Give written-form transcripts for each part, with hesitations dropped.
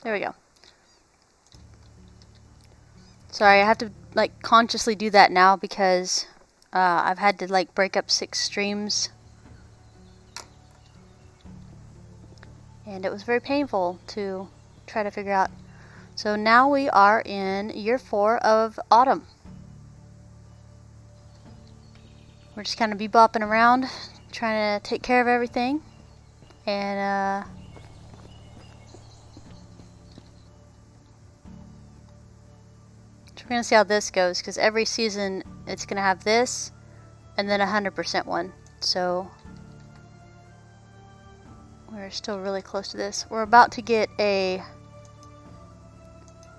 There we go. Sorry, I have to like consciously do that now because I've had to like break up 6 streams. And it was very painful to try to figure out. So now we are in year 4 of autumn. We're just kind of bebopping around, trying to take care of everything. And so we're going to see how this goes, because every season it's going to have this and then 100% one. So we're still really close to this. We're about to get a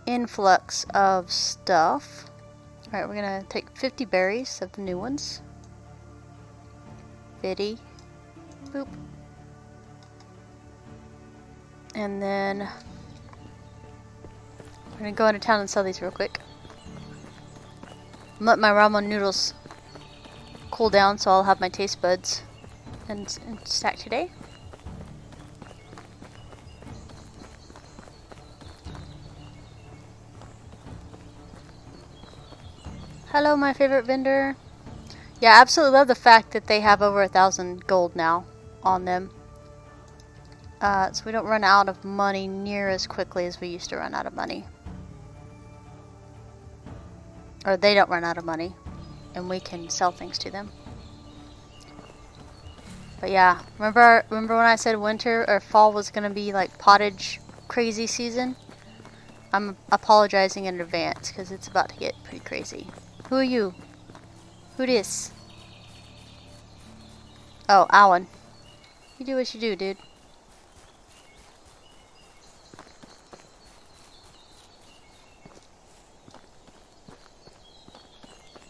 influx of stuff. Alright, we're going to take 50 berries of the new ones. 50. Boop. And then we're going to go into town and sell these real quick. Let my ramen noodles cool down so I'll have my taste buds and stack today. Hello, my favorite vendor. Yeah, I absolutely love the fact that they have over 1,000 gold now on them. So we don't run out of money near as quickly as we used to run out of money. Or they don't run out of money, and we can sell things to them. But yeah, remember when I said winter or fall was gonna be like pottage crazy season? I'm apologizing in advance because it's about to get pretty crazy. Who are you? Who dis? Oh, Alan. You do what you do, dude.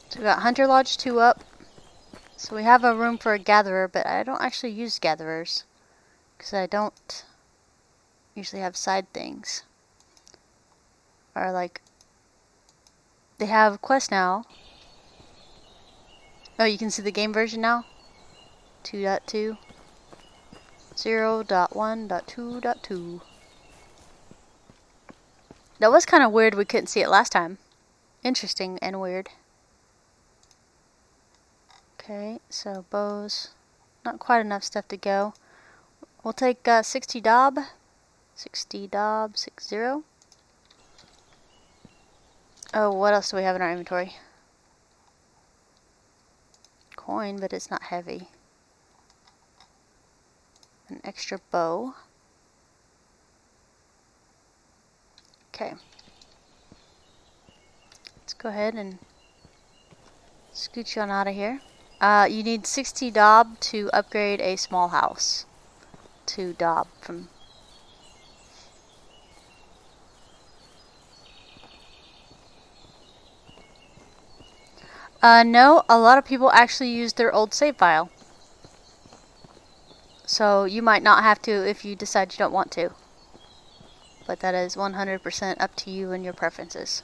So we got Hunter Lodge 2 up. So we have a room for a gatherer, but I don't actually use gatherers. Because I don't usually have side things. Or like, they have quests now. Oh, you can see the game version now? 2.2. 0.1.2.2. That was kind of weird we couldn't see it last time. Interesting and weird. Okay, so bows. Not quite enough stuff to go. We'll take 60 dob. 60 dob, 60. Oh, what else do we have in our inventory? Coin, but it's not heavy. An extra bow. Okay. Let's go ahead and scoot you on out of here. You need 60 dob to upgrade a small house. To dob from... no, a lot of people actually use their old save file. So you might not have to if you decide you don't want to. But that is 100% up to you and your preferences.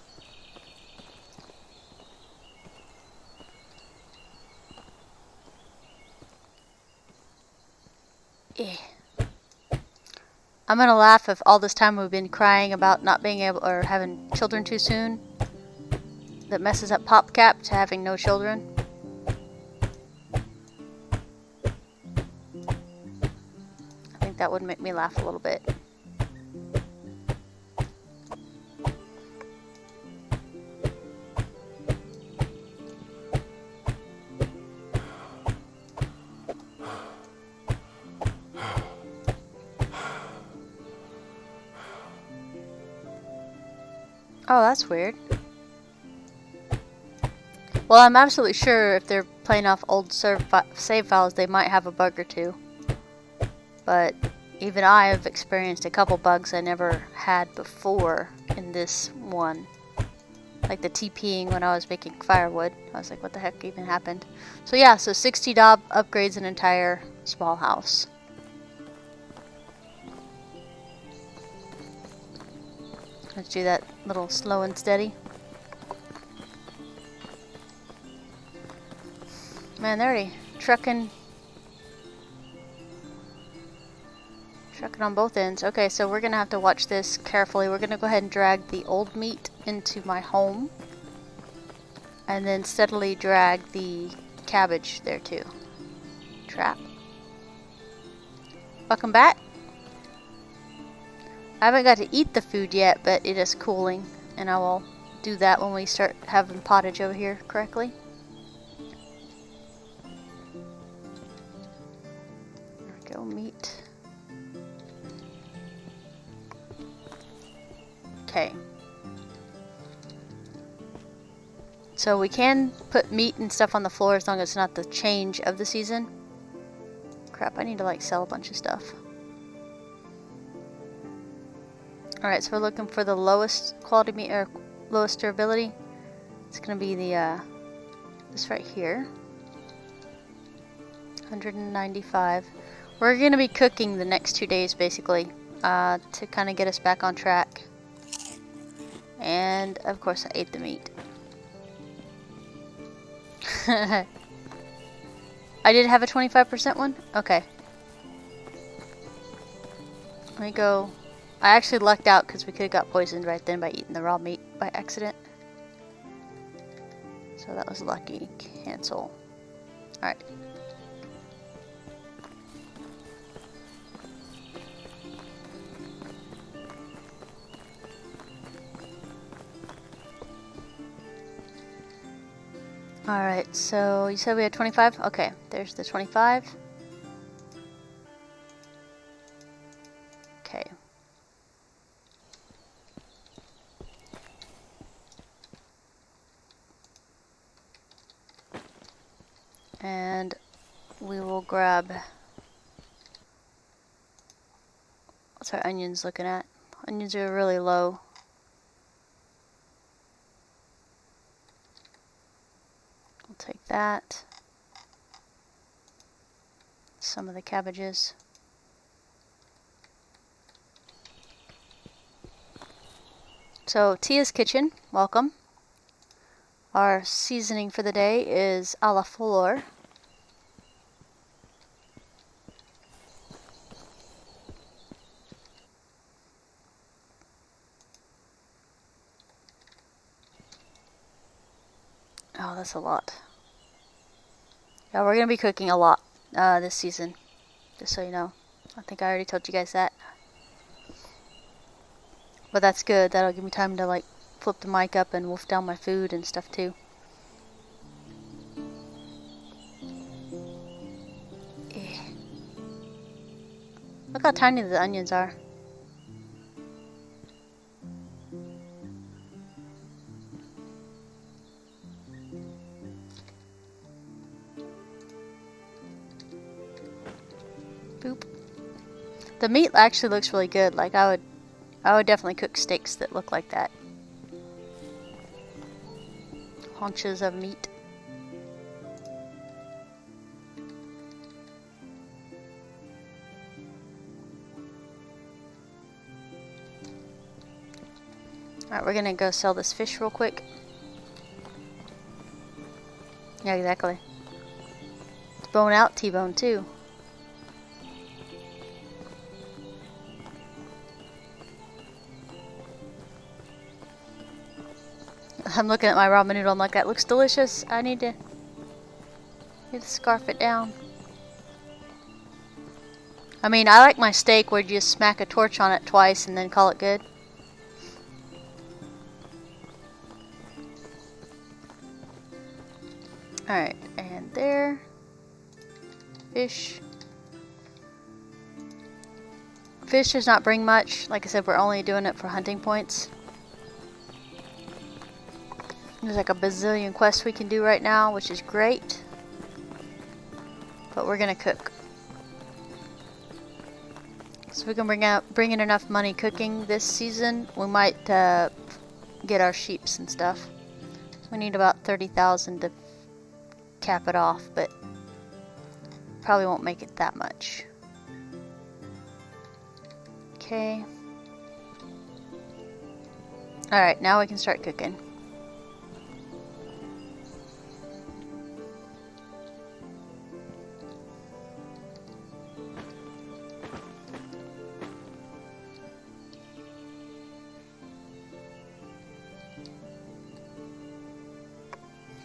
Eh. I'm gonna laugh if all this time we've been crying about not being able or having children too soon. That messes up PopCap to having no children. I think that would make me laugh a little bit. Oh, that's weird. Well, I'm absolutely sure if they're playing off old save files, they might have a bug or two. But even I have experienced a couple bugs I never had before in this one. Like the TPing when I was making firewood. I was like, what the heck even happened? So yeah, so 60 dob upgrades an entire small house. Let's do that little slow and steady. Man, they're already trucking Cooking on both ends. Okay, so we're gonna have to watch this carefully. We're gonna go ahead and drag the old meat into my home. And then steadily drag the cabbage there too. Trap. Welcome back. I haven't got to eat the food yet, but it is cooling. And I will do that when we start having pottage over here correctly. There we go, meat. Okay. So we can put meat and stuff on the floor as long as it's not the change of the season. Crap, I need to like sell a bunch of stuff. Alright, so we're looking for the lowest quality meat or lowest durability. It's gonna be the this right here. 195. We're gonna be cooking the next 2 days basically to kind of get us back on track. And of course I ate the meat. I did have a 25% one? Okay. Let me go. I actually lucked out because we could have got poisoned right then by eating the raw meat by accident. So that was lucky. Cancel. Alright. Alright, so you said we had 25? Okay, there's the 25. Okay. And we will grab... What's our onions looking at? Onions are really low. We'll take that. Some of the cabbages. So, Tia's Kitchen, welcome. Our seasoning for the day is a la flor. Oh, that's a lot. Yeah, we're going to be cooking a lot this season, just so you know. I think I already told you guys that. But that's good. That'll give me time to like flip the mic up and wolf down my food and stuff too. Eh. Look how tiny the onions are. Boop. The meat actually looks really good. Like I would definitely cook steaks that look like that. Haunches of meat. Alright, we're gonna go sell this fish real quick. Yeah, exactly. It's bone out T-bone too. I'm looking at my ramen noodle. I'm like, that looks delicious. I need to scarf it down. I mean, I like my steak where you just smack a torch on it twice and then call it good. Alright, and there. Fish. Fish does not bring much. Like I said, we're only doing it for hunting points. There's like a bazillion quests we can do right now, which is great. But we're gonna cook. So if we can bring in enough money cooking this season, we might get our sheeps and stuff. We need about 30,000 to cap it off, but probably won't make it that much. Okay. Alright, now we can start cooking.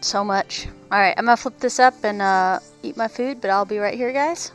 So much. Alright, I'm gonna flip this up and eat my food, but I'll be right here, guys.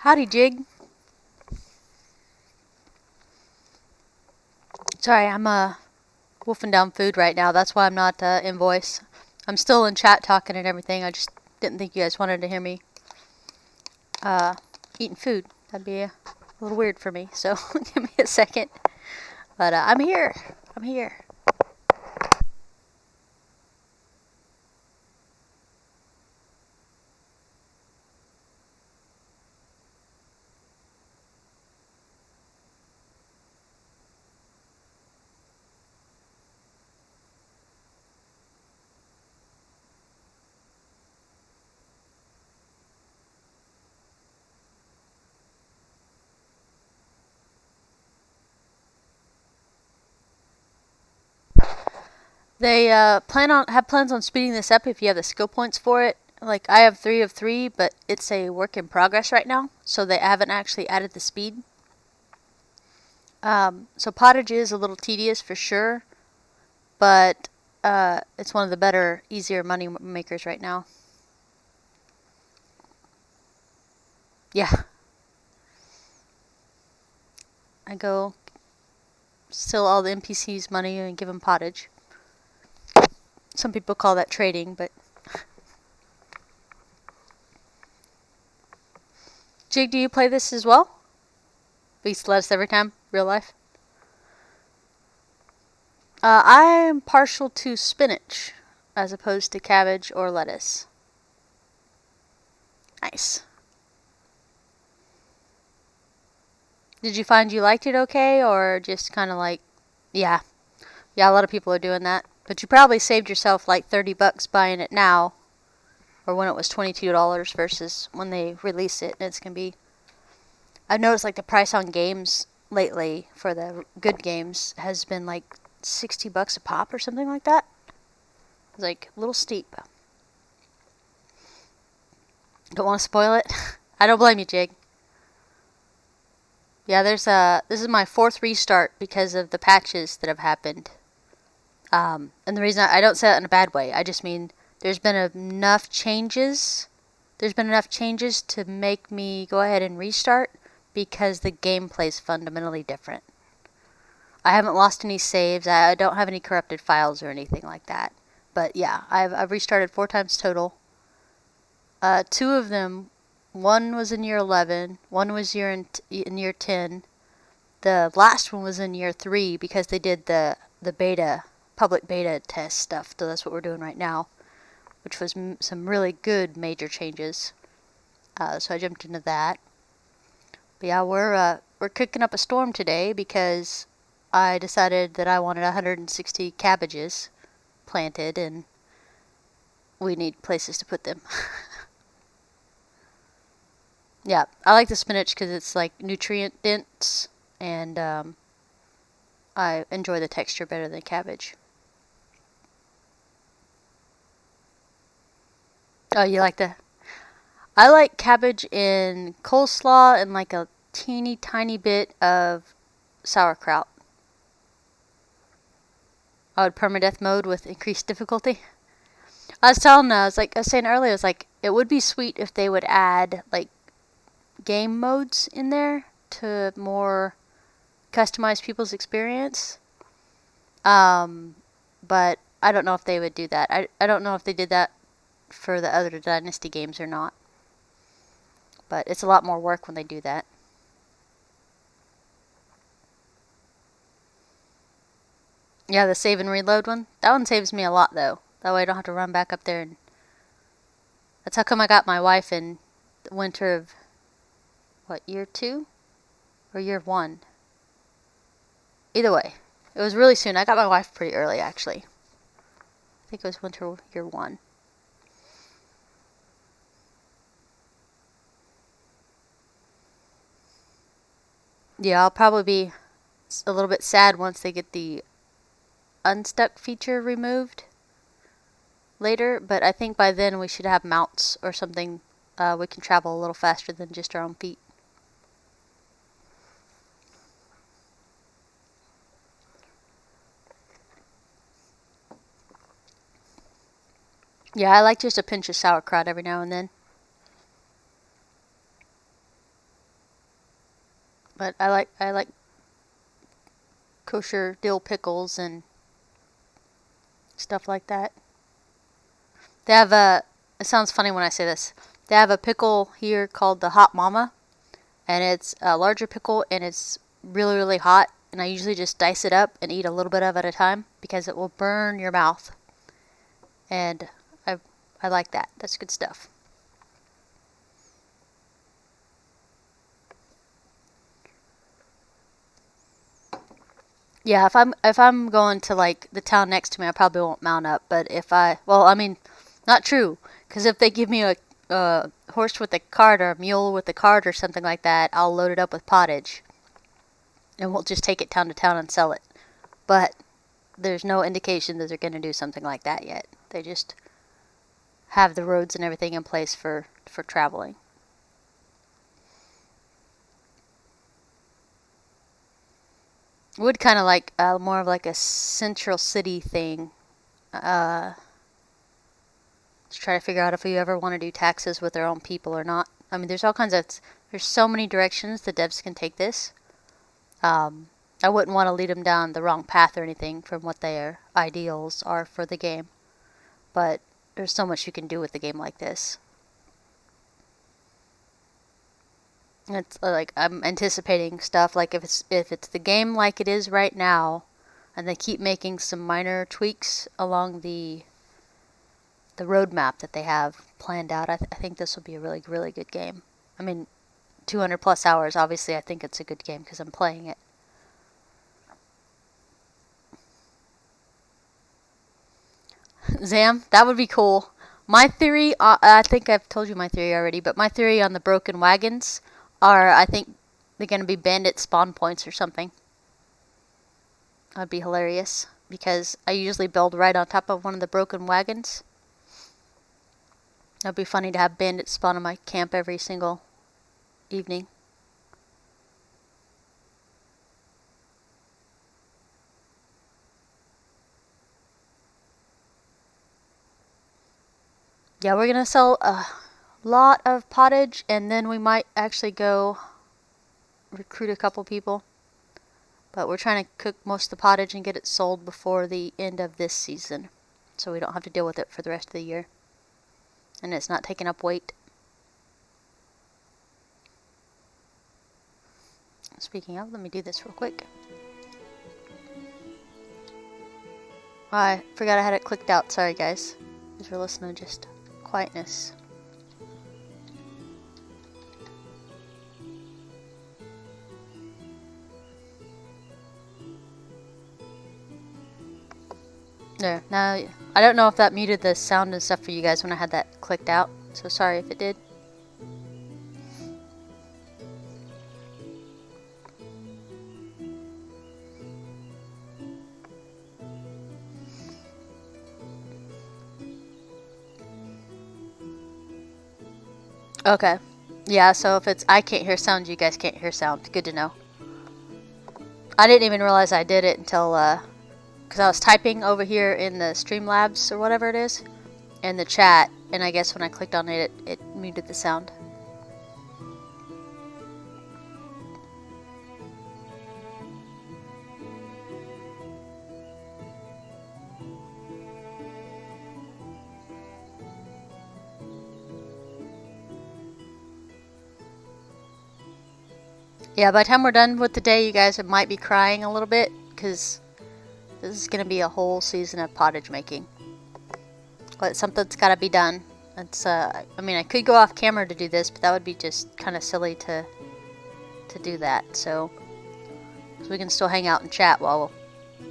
Howdy, Jig. Sorry, I'm wolfing down food right now. That's why I'm not in voice. I'm still in chat talking and everything. I just didn't think you guys wanted to hear me eating food. That'd be a little weird for me. So give me a second. But I'm here. I'm here. They have plans on speeding this up if you have the skill points for it. Like, I have 3 of 3, but it's a work in progress right now, so they haven't actually added the speed. So pottage is a little tedious for sure, but it's one of the better, easier money makers right now. Yeah. I go steal all the NPCs' money and give them pottage. Some people call that trading, but... Jig, do you play this as well? Beast lettuce every time? Real life? I'm partial to spinach, as opposed to cabbage or lettuce. Nice. Did you find you liked it okay, or just kind of like, yeah, a lot of people are doing that. But you probably saved yourself like $30 buying it now, or when it was $22 versus when they release it. And it's gonna be. I've noticed like the price on games lately for the good games has been like $60 a pop or something like that. It's like a little steep. Don't want to spoil it. I don't blame you, Jig. Yeah, this is my 4th restart because of the patches that have happened. And the reason I don't say that in a bad way, I just mean there's been enough changes. There's been enough changes to make me go ahead and restart because the gameplay is fundamentally different. I haven't lost any saves. I don't have any corrupted files or anything like that. But yeah, I've restarted 4 times total. 2 of them, one was in year 11, one was in year 10. The last one was in year 3 because they did the beta, public beta test stuff. So that's what we're doing right now, which was some really good major changes. So I jumped into that. But yeah, we're cooking up a storm today because I decided that I wanted 160 cabbages planted, and we need places to put them. Yeah, I like the spinach because it's like nutrient dense, and I enjoy the texture better than cabbage. Oh, you like the... I like cabbage in coleslaw and like a teeny tiny bit of sauerkraut. I would permadeath mode with increased difficulty. I was saying earlier, it would be sweet if they would add like game modes in there to more customize people's experience. But I don't know if they would do that. I don't know if they did that for the other Dynasty games or not. But it's a lot more work when they do that. Yeah, the save and reload one. That one saves me a lot, though. That way I don't have to run back up there. And that's how come I got my wife in the winter of, year 2? Or year 1? Either way. It was really soon. I got my wife pretty early, actually. I think it was winter year 1. Yeah, I'll probably be a little bit sad once they get the unstuck feature removed later, but I think by then we should have mounts or something. We can travel a little faster than just our own feet. Yeah, I like just a pinch of sauerkraut every now and then. But I like kosher dill pickles and stuff like that. They have it sounds funny when I say this. They have a pickle here called the Hot Mama, and it's a larger pickle and it's really, really hot, and I usually just dice it up and eat a little bit of it at a time because it will burn your mouth. And I like that. That's good stuff. Yeah, if I'm going to like the town next to me, I probably won't mount up. But not true, because if they give me a horse with a cart or a mule with a cart or something like that, I'll load it up with pottage, and we'll just take it town to town and sell it. But there's no indication that they're going to do something like that yet. They just have the roads and everything in place for traveling. Would kind of like more of like a central city thing. To try to figure out if you ever want to do taxes with their own people or not. I mean, there's so many directions the devs can take this. I wouldn't want to lead them down the wrong path or anything from what their ideals are for the game. But there's so much you can do with a game like this. It's like I'm anticipating stuff like if it's the game like it is right now, and they keep making some minor tweaks along the roadmap that they have planned out. I think this will be a really, really good game. I mean, 200 plus hours. Obviously, I think it's a good game because I'm playing it. Zam, that would be cool. My theory, I think I've told you my theory already, but my theory on the broken wagons are, I think they're going to be bandit spawn points or something. That'd be hilarious because I usually build right on top of one of the broken wagons. That'd be funny to have bandits spawn in my camp every single evening. Yeah, we're gonna sell a lot of pottage, and then we might actually go recruit a couple people. But we're trying to cook most of the pottage and get it sold before the end of this season, so we don't have to deal with it for the rest of the year. And it's not taking up weight. Speaking of, let me do this real quick. I forgot I had it clicked out. Sorry guys. As we're listening to just quietness. There. Now, I don't know if that muted the sound and stuff for you guys when I had that clicked out. So sorry if it did. Okay. Yeah, so if it's I can't hear sound, you guys can't hear sound. Good to know. I didn't even realize I did it until, because I was typing over here in the Streamlabs or whatever it is, in the chat, and I guess when I clicked on it, it muted the sound. Yeah, by the time we're done with the day, you guys might be crying a little bit, because this is going to be a whole season of pottage making. But something's got to be done. It's, I mean, I could go off camera to do this, but that would be just kind of silly to do that. So we can still hang out and chat while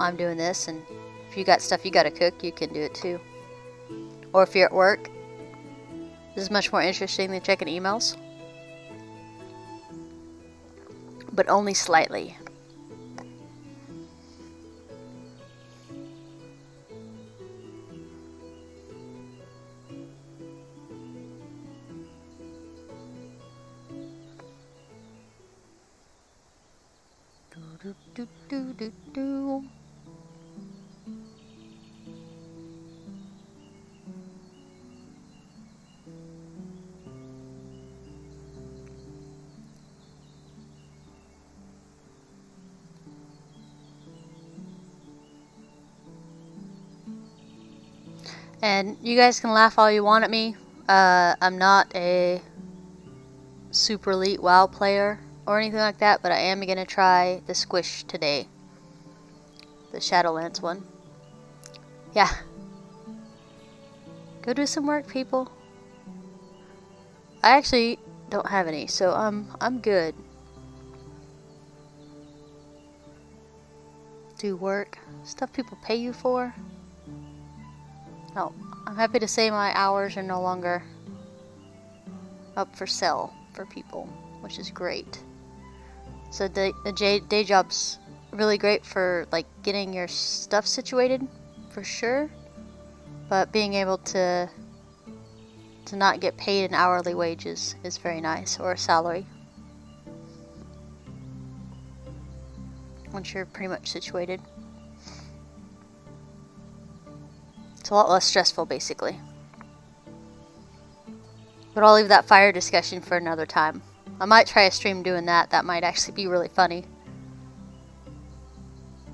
I'm doing this, and if you got stuff you got to cook, you can do it too. Or if you're at work, this is much more interesting than checking emails. But only slightly. Do, do, do, do, do. And you guys can laugh all you want at me. I'm not a super elite WoW player or anything like that, but I am going to try the Squish today. The Shadowlands one. Yeah. Go do some work, people. I actually don't have any, so I'm good. Do work. Stuff people pay you for. Oh, I'm happy to say my hours are no longer up for sale for people, which is great. So the day job's really great for like getting your stuff situated, for sure. But being able to not get paid an hourly wages is very nice, or a salary. Once you're pretty much situated. It's a lot less stressful, basically. But I'll leave that fire discussion for another time. I might try a stream doing that. That might actually be really funny.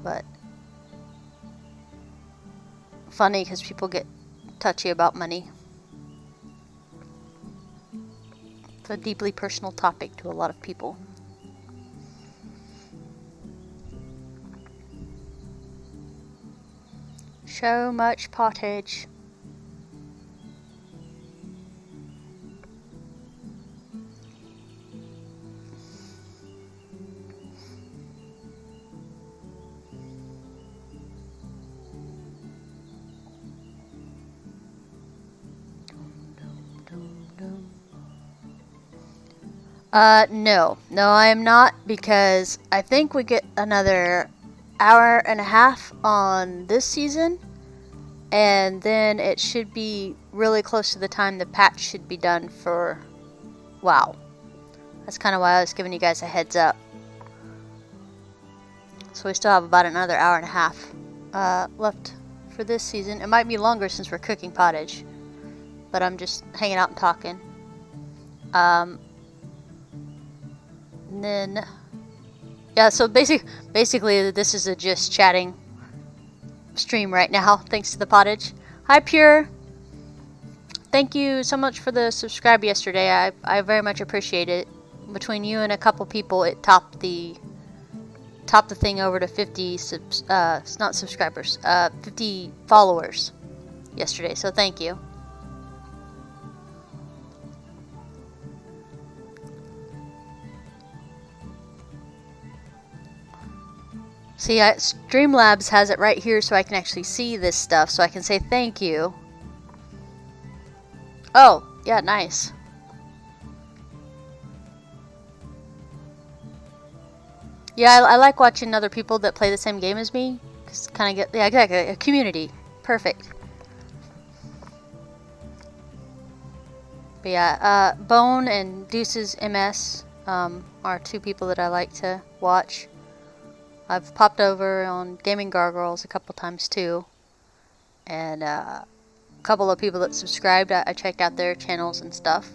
But funny because people get touchy about money. It's a deeply personal topic to a lot of people. So much pottage. No. No, I am not, because I think we get another hour and a half on this season, and then it should be really close to the time the patch should be done for WoW. That's kind of why I was giving you guys a heads up. So we still have about another hour and a half left for this season. It might be longer since we're cooking pottage, but I'm just hanging out and talking. And then, yeah, so basically this is a just chatting stream right now, thanks to the pottage. Hi, Pure. Thank you so much for the subscribe yesterday. I very much appreciate it. Between you and a couple people, it topped the thing over to 50 not subscribers, 50 followers yesterday. So thank you. See, Streamlabs has it right here so I can actually see this stuff, so I can say thank you. Oh, yeah, nice. Yeah, I like watching other people that play the same game as me. Just kind of get, yeah, exactly, a community. Perfect. But yeah, Bone and Deuce's MS are two people that I like to watch. I've popped over on Gaming Gargoyles a couple times too. And a couple of people that subscribed, I checked out their channels and stuff.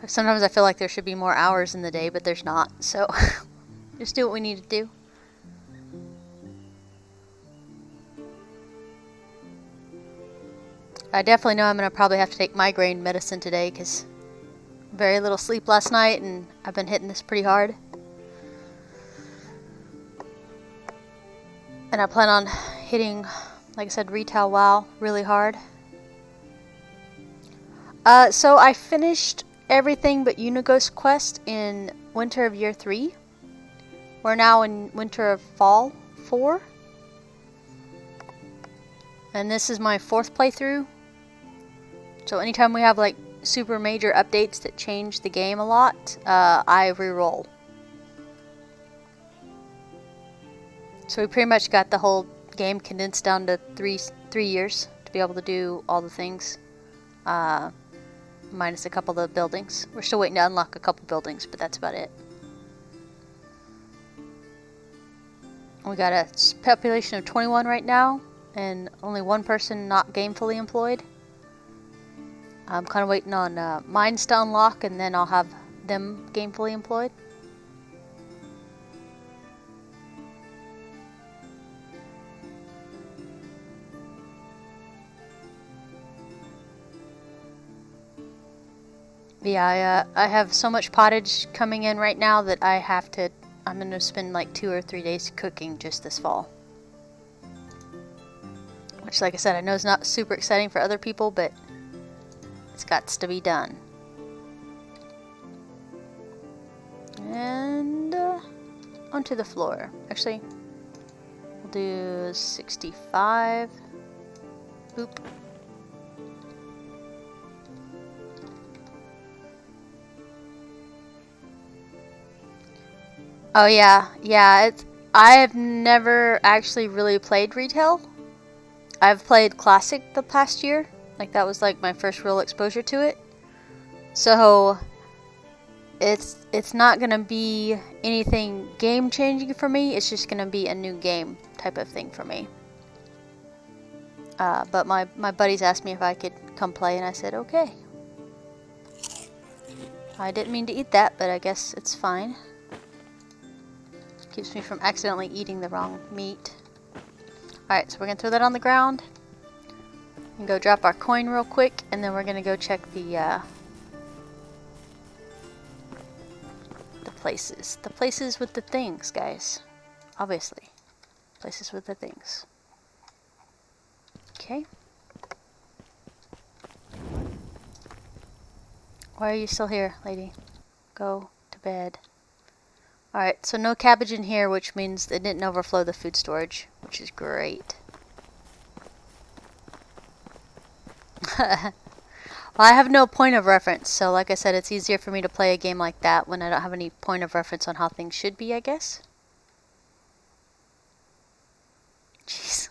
Sometimes I feel like there should be more hours in the day, but there's not, so just do what we need to do. I definitely know I'm going to probably have to take migraine medicine today, because very little sleep last night, and I've been hitting this pretty hard. And I plan on hitting, like I said, retail WoW really hard. So I finished everything but Unighost quest in Winter of Year 3. We're now in Winter of Fall 4. And this is my 4th playthrough. So anytime we have like super major updates that change the game a lot, I re-roll. So we pretty much got the whole game condensed down to three years to be able to do all the things. Minus a couple of the buildings. We're still waiting to unlock a couple buildings, but that's about it. We got a population of 21 right now, and only one person not gainfully employed. I'm kind of waiting on mines to unlock, and then I'll have them gainfully employed. Yeah, I have so much pottage coming in right now that I'm going to spend like 2 or 3 days cooking just this fall. Which, like I said, I know is not super exciting for other people, but it's got to be done. And onto the floor. Actually, we'll do 65. Boop. Oh yeah, I have never actually really played retail. I've played classic the past year. Like that was like my first real exposure to it. So it's not gonna be anything game changing for me. It's just gonna be a new game type of thing for me. But my buddies asked me if I could come play, and I said okay. I didn't mean to eat that, but I guess it's fine. Keeps me from accidentally eating the wrong meat. Alright, so we're going to throw that on the ground. And go drop our coin real quick, and then we're going to go check the places. The places with the things, guys. Obviously. Places with the things. Okay. Why are you still here, lady? Go to bed. Alright, so no cabbage in here, which means it didn't overflow the food storage, which is great. Well, I have no point of reference, so like I said, it's easier for me to play a game like that when I don't have any point of reference on how things should be, I guess. Jeez.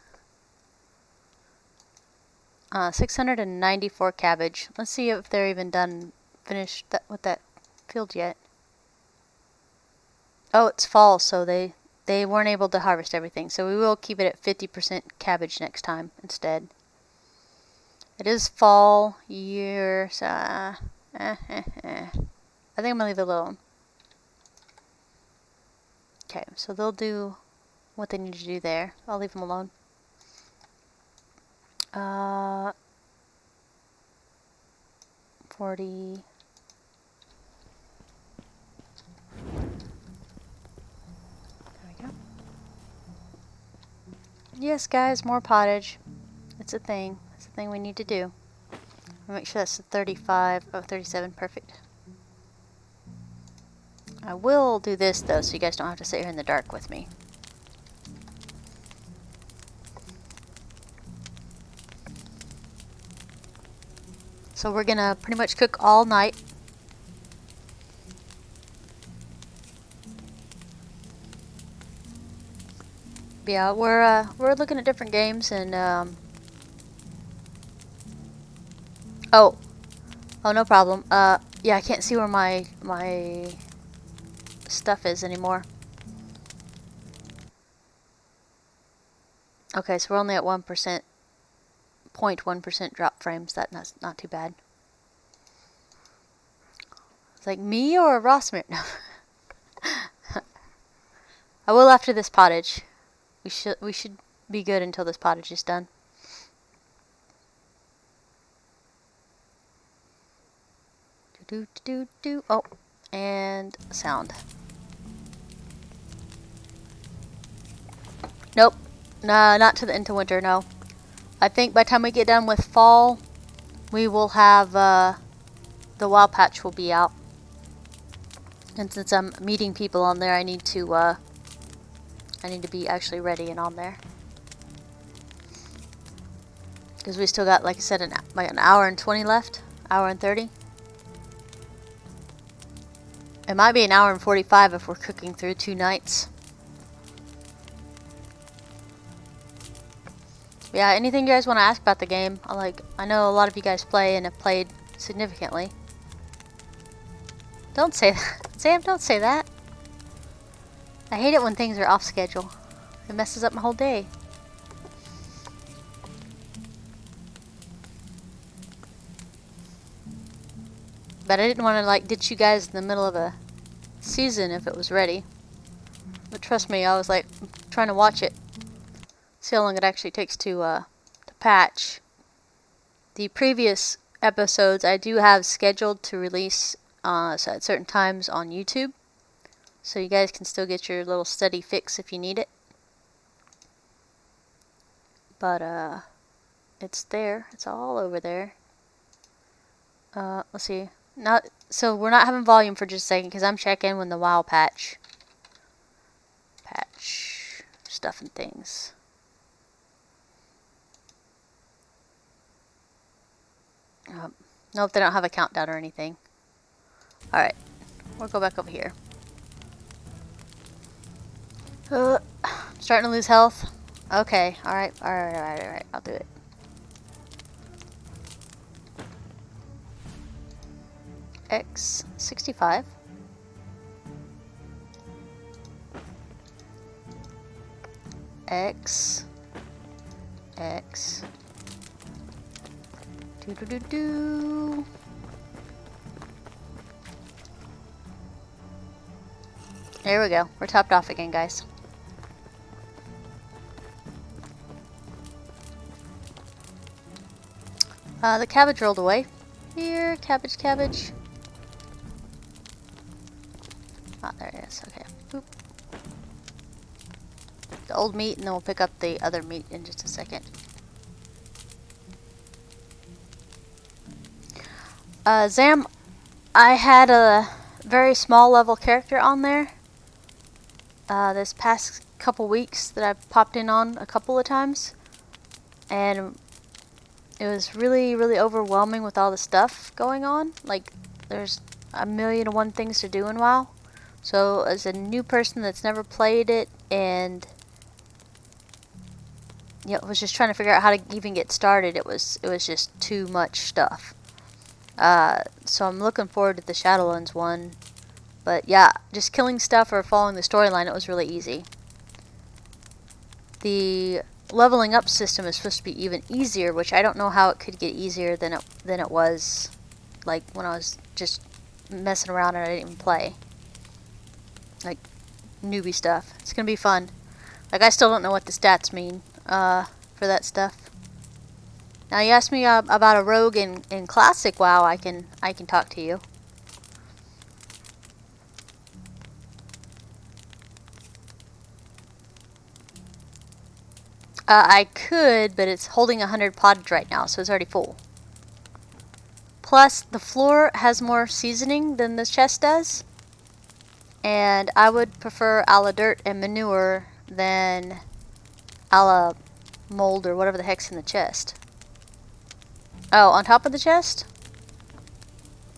694 cabbage. Let's see if they're even finished with that field yet. Oh, it's fall, so they weren't able to harvest everything, so we will keep it at 50% cabbage next time instead. It is fall year, so I think I'm gonna leave it alone. Okay, so they'll do what they need to do there. I'll leave them alone. 40. There we go. Yes, guys, more pottage. It's a thing. It's a thing we need to do. Make sure that's 35. Oh, 37. Perfect. I will do this, though, so you guys don't have to sit here in the dark with me. So we're gonna pretty much cook all night. Yeah, we're looking at different games and oh, no problem. Yeah, I can't see where my stuff is anymore. Okay, so we're only at 1%, 0.1% drop frames. That's not too bad. It's like me or Rossmere. No. I will after this pottage. We should be good until this pottage is done. Oh, and sound. Nope. Nah, not into winter, no. I think by the time we get done with fall, we will have, the wild patch will be out. And since I'm meeting people on there, I need to be actually ready and on there. Because we still got, like I said, like an hour and 20 left. Hour and 30. It might be an hour and 45 if we're cooking through 2 nights. Yeah, anything you guys want to ask about the game? I know a lot of you guys play and have played significantly. Don't say that. Sam, don't say that. I hate it when things are off schedule. It messes up my whole day. But I didn't want to ditch you guys in the middle of a season if it was ready. But trust me, I was trying to watch it. See how long it actually takes to patch. The previous episodes I do have scheduled to release so at certain times on YouTube. So you guys can still get your little steady fix if you need it. But it's there. It's all over there. Let's see. So we're not having volume for just a second because I'm checking when the wild patch stuff and things. Nope, they don't have a countdown or anything. Alright, we'll go back over here. I'm starting to lose health. Okay, alright, I'll do it. X 65. X. Do. There we go. We're topped off again, guys. The cabbage rolled away. Here, cabbage. Ah, there it is. Okay. Boop. The old meat, and then we'll pick up the other meat in just a second. Zam, I had a very small level character on there this past couple weeks that I popped in on a couple of times, and it was really, really overwhelming with all the stuff going on. Like, there's a million and one things to do in WoW. So, as a new person that's never played it and was just trying to figure out how to even get started, it was just too much stuff. So I'm looking forward to the Shadowlands one. But yeah, just killing stuff or following the storyline, it was really easy. The leveling up system is supposed to be even easier, which I don't know how it could get easier than it was, like when I was just messing around and I didn't even play. Like newbie stuff. It's gonna be fun. Like I still don't know what the stats mean for that stuff. Now you asked me about a rogue in classic WoW. I can talk to you. I could, but it's holding 100 pottage right now, so it's already full. Plus, the floor has more seasoning than the chest does. And I would prefer a la dirt and manure than a la mold or whatever the heck's in the chest. Oh, on top of the chest?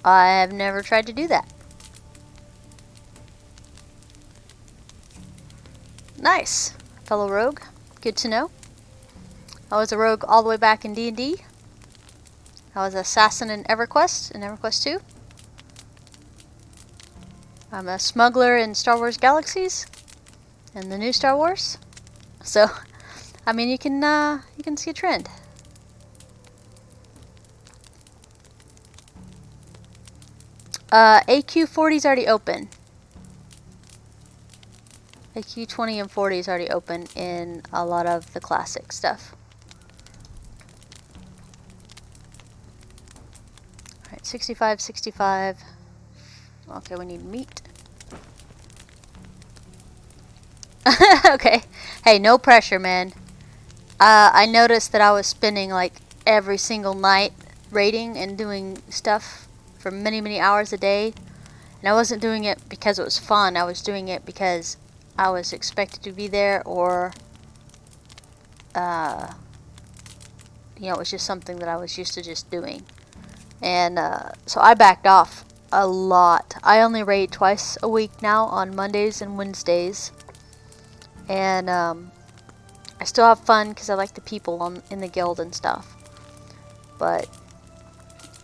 I have never tried to do that. Nice, fellow rogue. Good to know. I was a rogue all the way back in D&D. I was an assassin in EverQuest 2. I'm a smuggler in Star Wars Galaxies and the new Star Wars. So, I mean, you can see a trend. AQ 40 is already open. AQ 20 and 40 is already open in a lot of the classic stuff. Alright, 65, 65. Okay, we need meat. Okay. Hey, no pressure, man. I noticed that I was spending like every single night raiding and doing stuff for many, many hours a day. And I wasn't doing it because it was fun. I was doing it because I was expected to be there, or it was just something that I was used to just doing. And so I backed off a lot. I only raid twice a week now, on Mondays and Wednesdays. And I still have fun because I like the people in the guild and stuff. But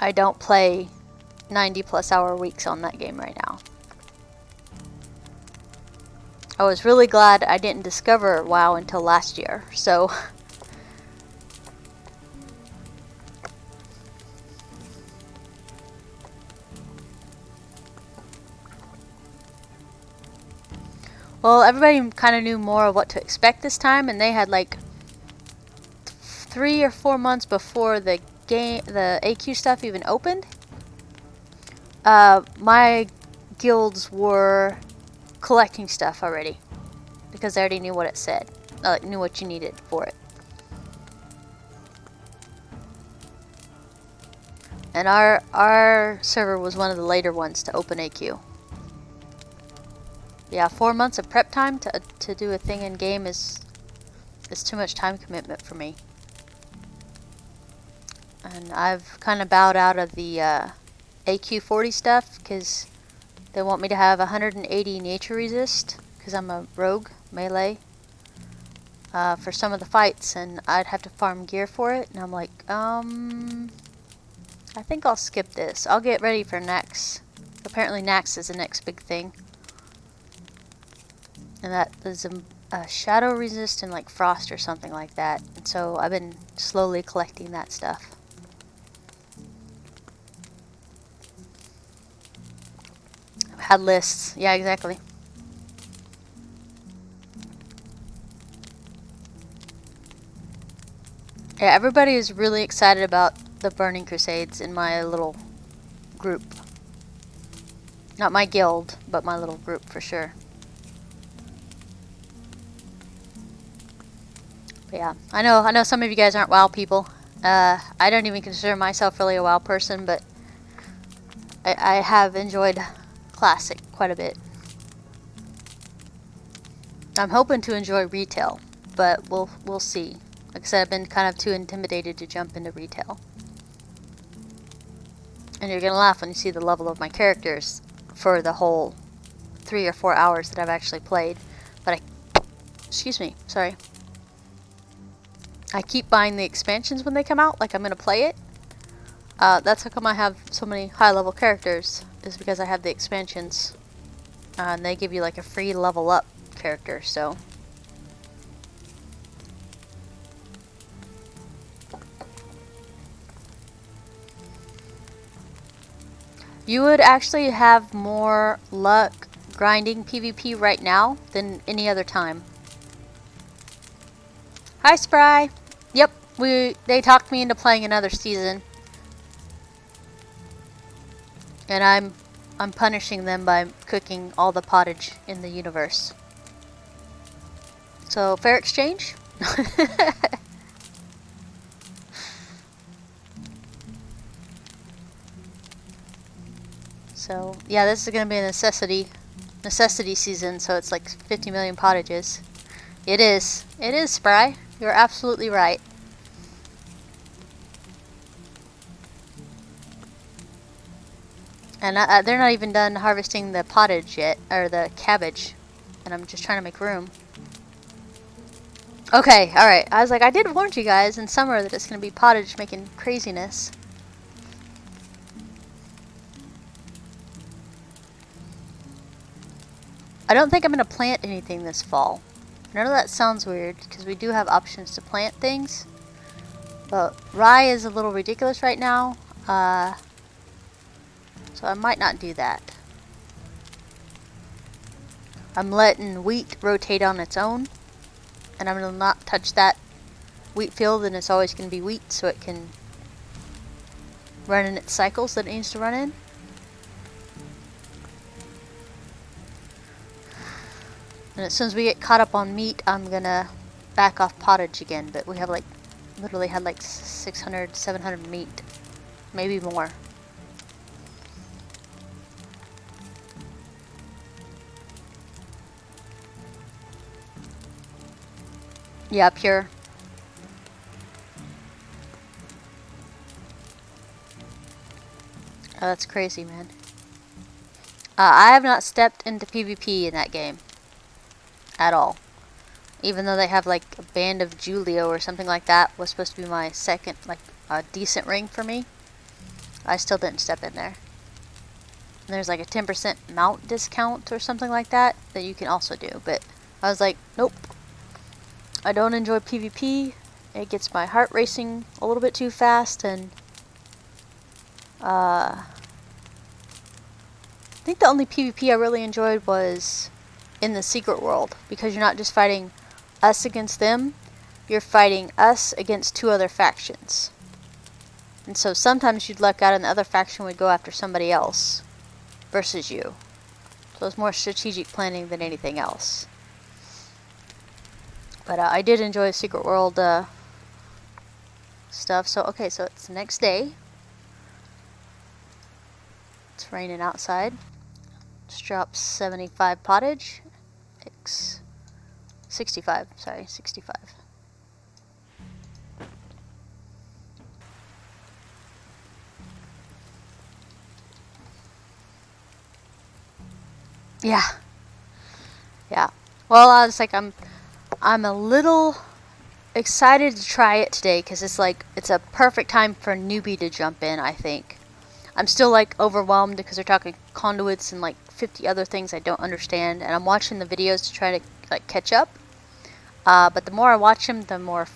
I don't play 90+ hour weeks on that game right now. I was really glad I didn't discover WoW until last year, so well, everybody kind of knew more of what to expect this time, and they had like 3 or 4 months before the AQ stuff even opened. My guilds were collecting stuff already because I already knew what it said. Knew what you needed for it. And our server was one of the later ones to open AQ. Yeah, 4 months of prep time to do a thing in game is too much time commitment for me. And I've kind of bowed out of the AQ 40 stuff because they want me to have 180 nature resist because I'm a rogue melee for some of the fights, and I'd have to farm gear for it. And I'm like, I think I'll skip this. I'll get ready for Nax. Apparently Nax is the next big thing. And that is a shadow resist and like frost or something like that. And so I've been slowly collecting that stuff. I've had lists. Yeah, exactly. Yeah, everybody is really excited about the Burning Crusades in my little group. Not my guild, but my little group for sure. But yeah, I know some of you guys aren't WoW people. I don't even consider myself really a WoW person, but I have enjoyed Classic quite a bit. I'm hoping to enjoy retail, but we'll see. Like I said, I've been kind of too intimidated to jump into retail. And you're gonna laugh when you see the level of my characters for the whole 3 or 4 hours that I've actually played. But excuse me, sorry. I keep buying the expansions when they come out, like I'm gonna play it. That's how come I have so many high-level characters, is because I have the expansions. And they give you like a free level up character, so. You would actually have more luck grinding PvP right now than any other time. Hi, Spry! Yep, they talked me into playing another season. And I'm punishing them by cooking all the pottage in the universe. So, fair exchange? So, yeah, this is going to be a necessity season, so it's like 50 million pottages. It is, Spry. You're absolutely right. And they're not even done harvesting the pottage yet, or the cabbage. And I'm just trying to make room. Okay, alright. I was like, I did warn you guys in summer that it's going to be pottage making craziness. I don't think I'm going to plant anything this fall. I know that sounds weird, because we do have options to plant things. But rye is a little ridiculous right now. So I might not do that. I'm letting wheat rotate on its own. And I'm going to not touch that wheat field, and it's always going to be wheat, so it can run in its cycles that it needs to run in. And as soon as we get caught up on meat, I'm going to back off pottage again. But we have like, literally had like 600, 700 meat. Maybe more. Yeah, pure. Oh, that's crazy, man. I have not stepped into PvP in that game. At all. Even though they have like a Band of Julio or something like that was supposed to be my second, like, decent ring for me. I still didn't step in there. And there's like a 10% mount discount or something like that you can also do. But I was like, nope. I don't enjoy PvP. It gets my heart racing a little bit too fast, and I think the only PvP I really enjoyed was in the secret world, because you're not just fighting us against them, you're fighting us against 2 other factions. And so sometimes you'd luck out and the other faction would go after somebody else versus you. So it's more strategic planning than anything else. But I did enjoy secret world stuff. So okay, so it's the next day. It's raining outside. Let's drop 75 pottage. 65, sorry, 65. Yeah. Yeah. Well, I was like, I'm a little excited to try it today, because it's like, it's a perfect time for a newbie to jump in, I think. I'm still like overwhelmed because they're talking conduits and like 50 other things I don't understand, and I'm watching the videos to try to like catch up. But the more I watch them, the more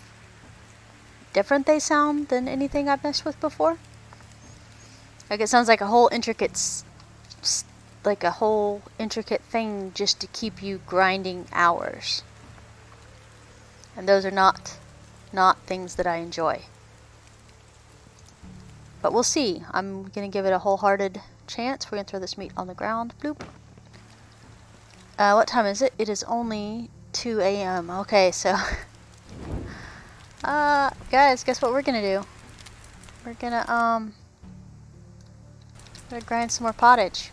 different they sound than anything I've messed with before. Like, it sounds like a whole intricate thing just to keep you grinding hours. And those are not things that I enjoy. But we'll see. I'm going to give it a wholehearted chance. We're going to throw this meat on the ground. Bloop. What time is it? It is only 2 a.m. Okay, so... guys, guess what we're going to do? We're going to, grind some more pottage.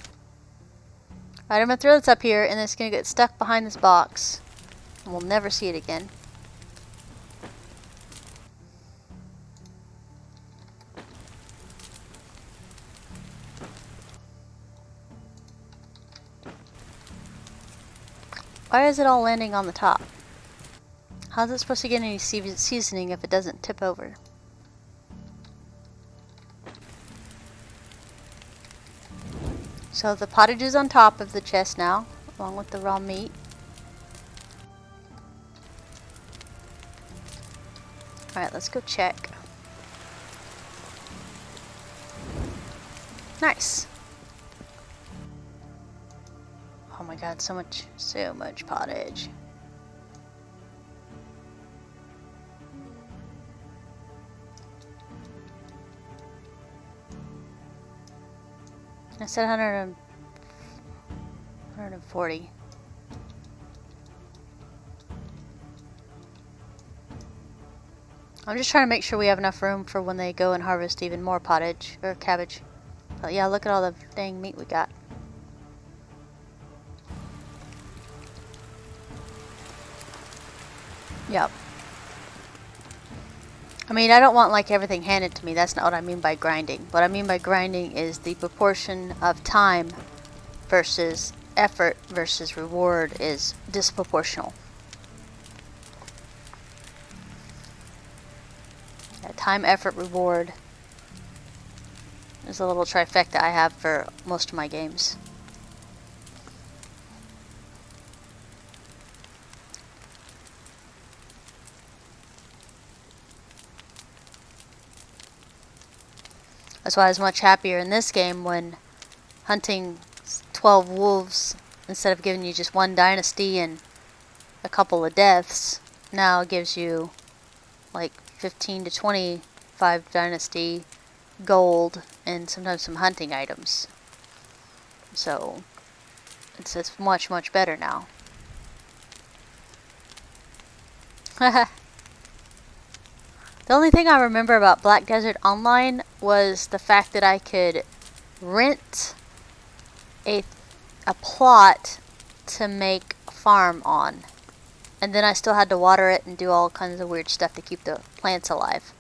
Alright, I'm going to throw this up here, and it's going to get stuck behind this box. And we'll never see it again. Why is it all landing on the top? How's it supposed to get any seasoning if it doesn't tip over? So the pottage is on top of the chest now, along with the raw meat. Alright, let's go check. Nice. Oh my god, so much pottage. I said 140. I'm just trying to make sure we have enough room for when they go and harvest even more pottage, or cabbage. But yeah, look at all the dang meat we got. Yep. I mean, I don't want like everything handed to me. That's not what I mean by grinding. What I mean by grinding is the proportion of time versus effort versus reward is disproportional. Yeah, time, effort, reward is a little trifecta I have for most of my games. That's why I was much happier in this game when hunting 12 wolves, instead of giving you just one dynasty and a couple of deaths, now it gives you like 15 to 25 dynasty, gold, and sometimes some hunting items. So it's much better now. The only thing I remember about Black Desert Online was the fact that I could rent a plot to make a farm on. And then I still had to water it and do all kinds of weird stuff to keep the plants alive.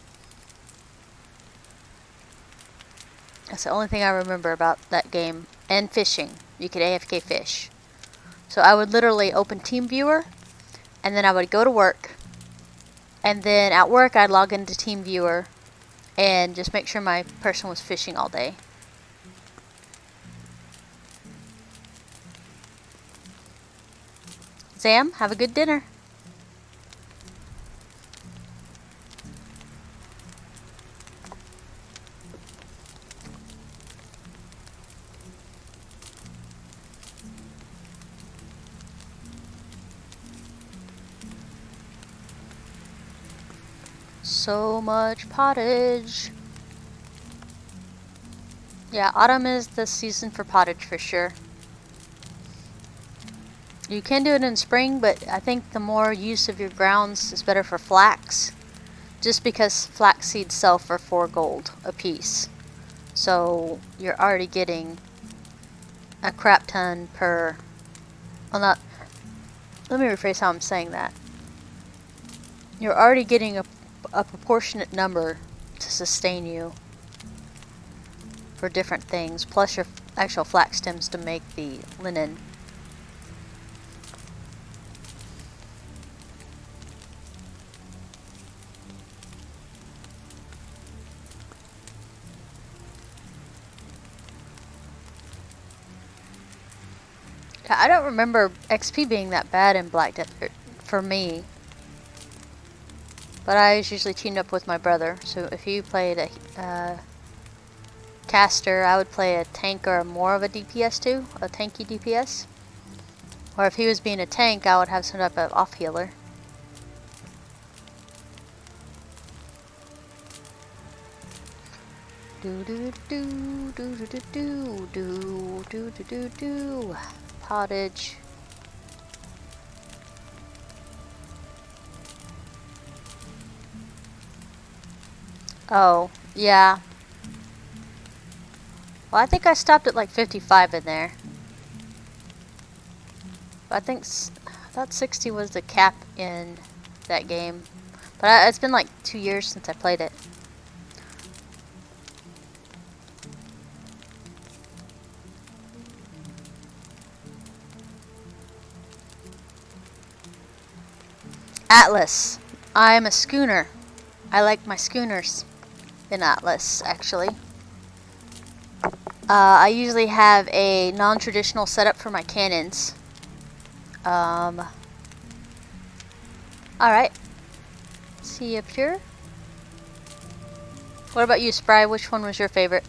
That's the only thing I remember about that game. And fishing. You could AFK fish. So I would literally open TeamViewer, and then I would go to work. And then at work, I'd log into TeamViewer and just make sure my person was fishing all day. Zam, have a good dinner. So much pottage. Yeah, autumn is the season for pottage for sure. You can do it in spring, but I think the more use of your grounds is better for flax. Just because flax seeds sell for 4 gold a piece. So you're already getting a crap ton per... Well, not... Let me rephrase how I'm saying that. You're already getting a proportionate number to sustain you for different things, plus your actual flax stems to make the linen. I don't remember XP being that bad in Black Desert for me. But I was usually teamed up with my brother, so if you played a caster, I would play a tank or more of a DPS too, a tanky DPS. Or if he was being a tank, I would have some type of off healer. Do do do do do do do do do do do. Pottage. Oh, yeah. Well, I think I stopped at like 55 in there. I thought 60 was the cap in that game. But it's been like 2 years since I played it. Atlas. I'm a schooner. I like my schooners in Atlas, actually. I usually have a non-traditional setup for my cannons. Alright. See up here. What about you, Spry? Which one was your favorite?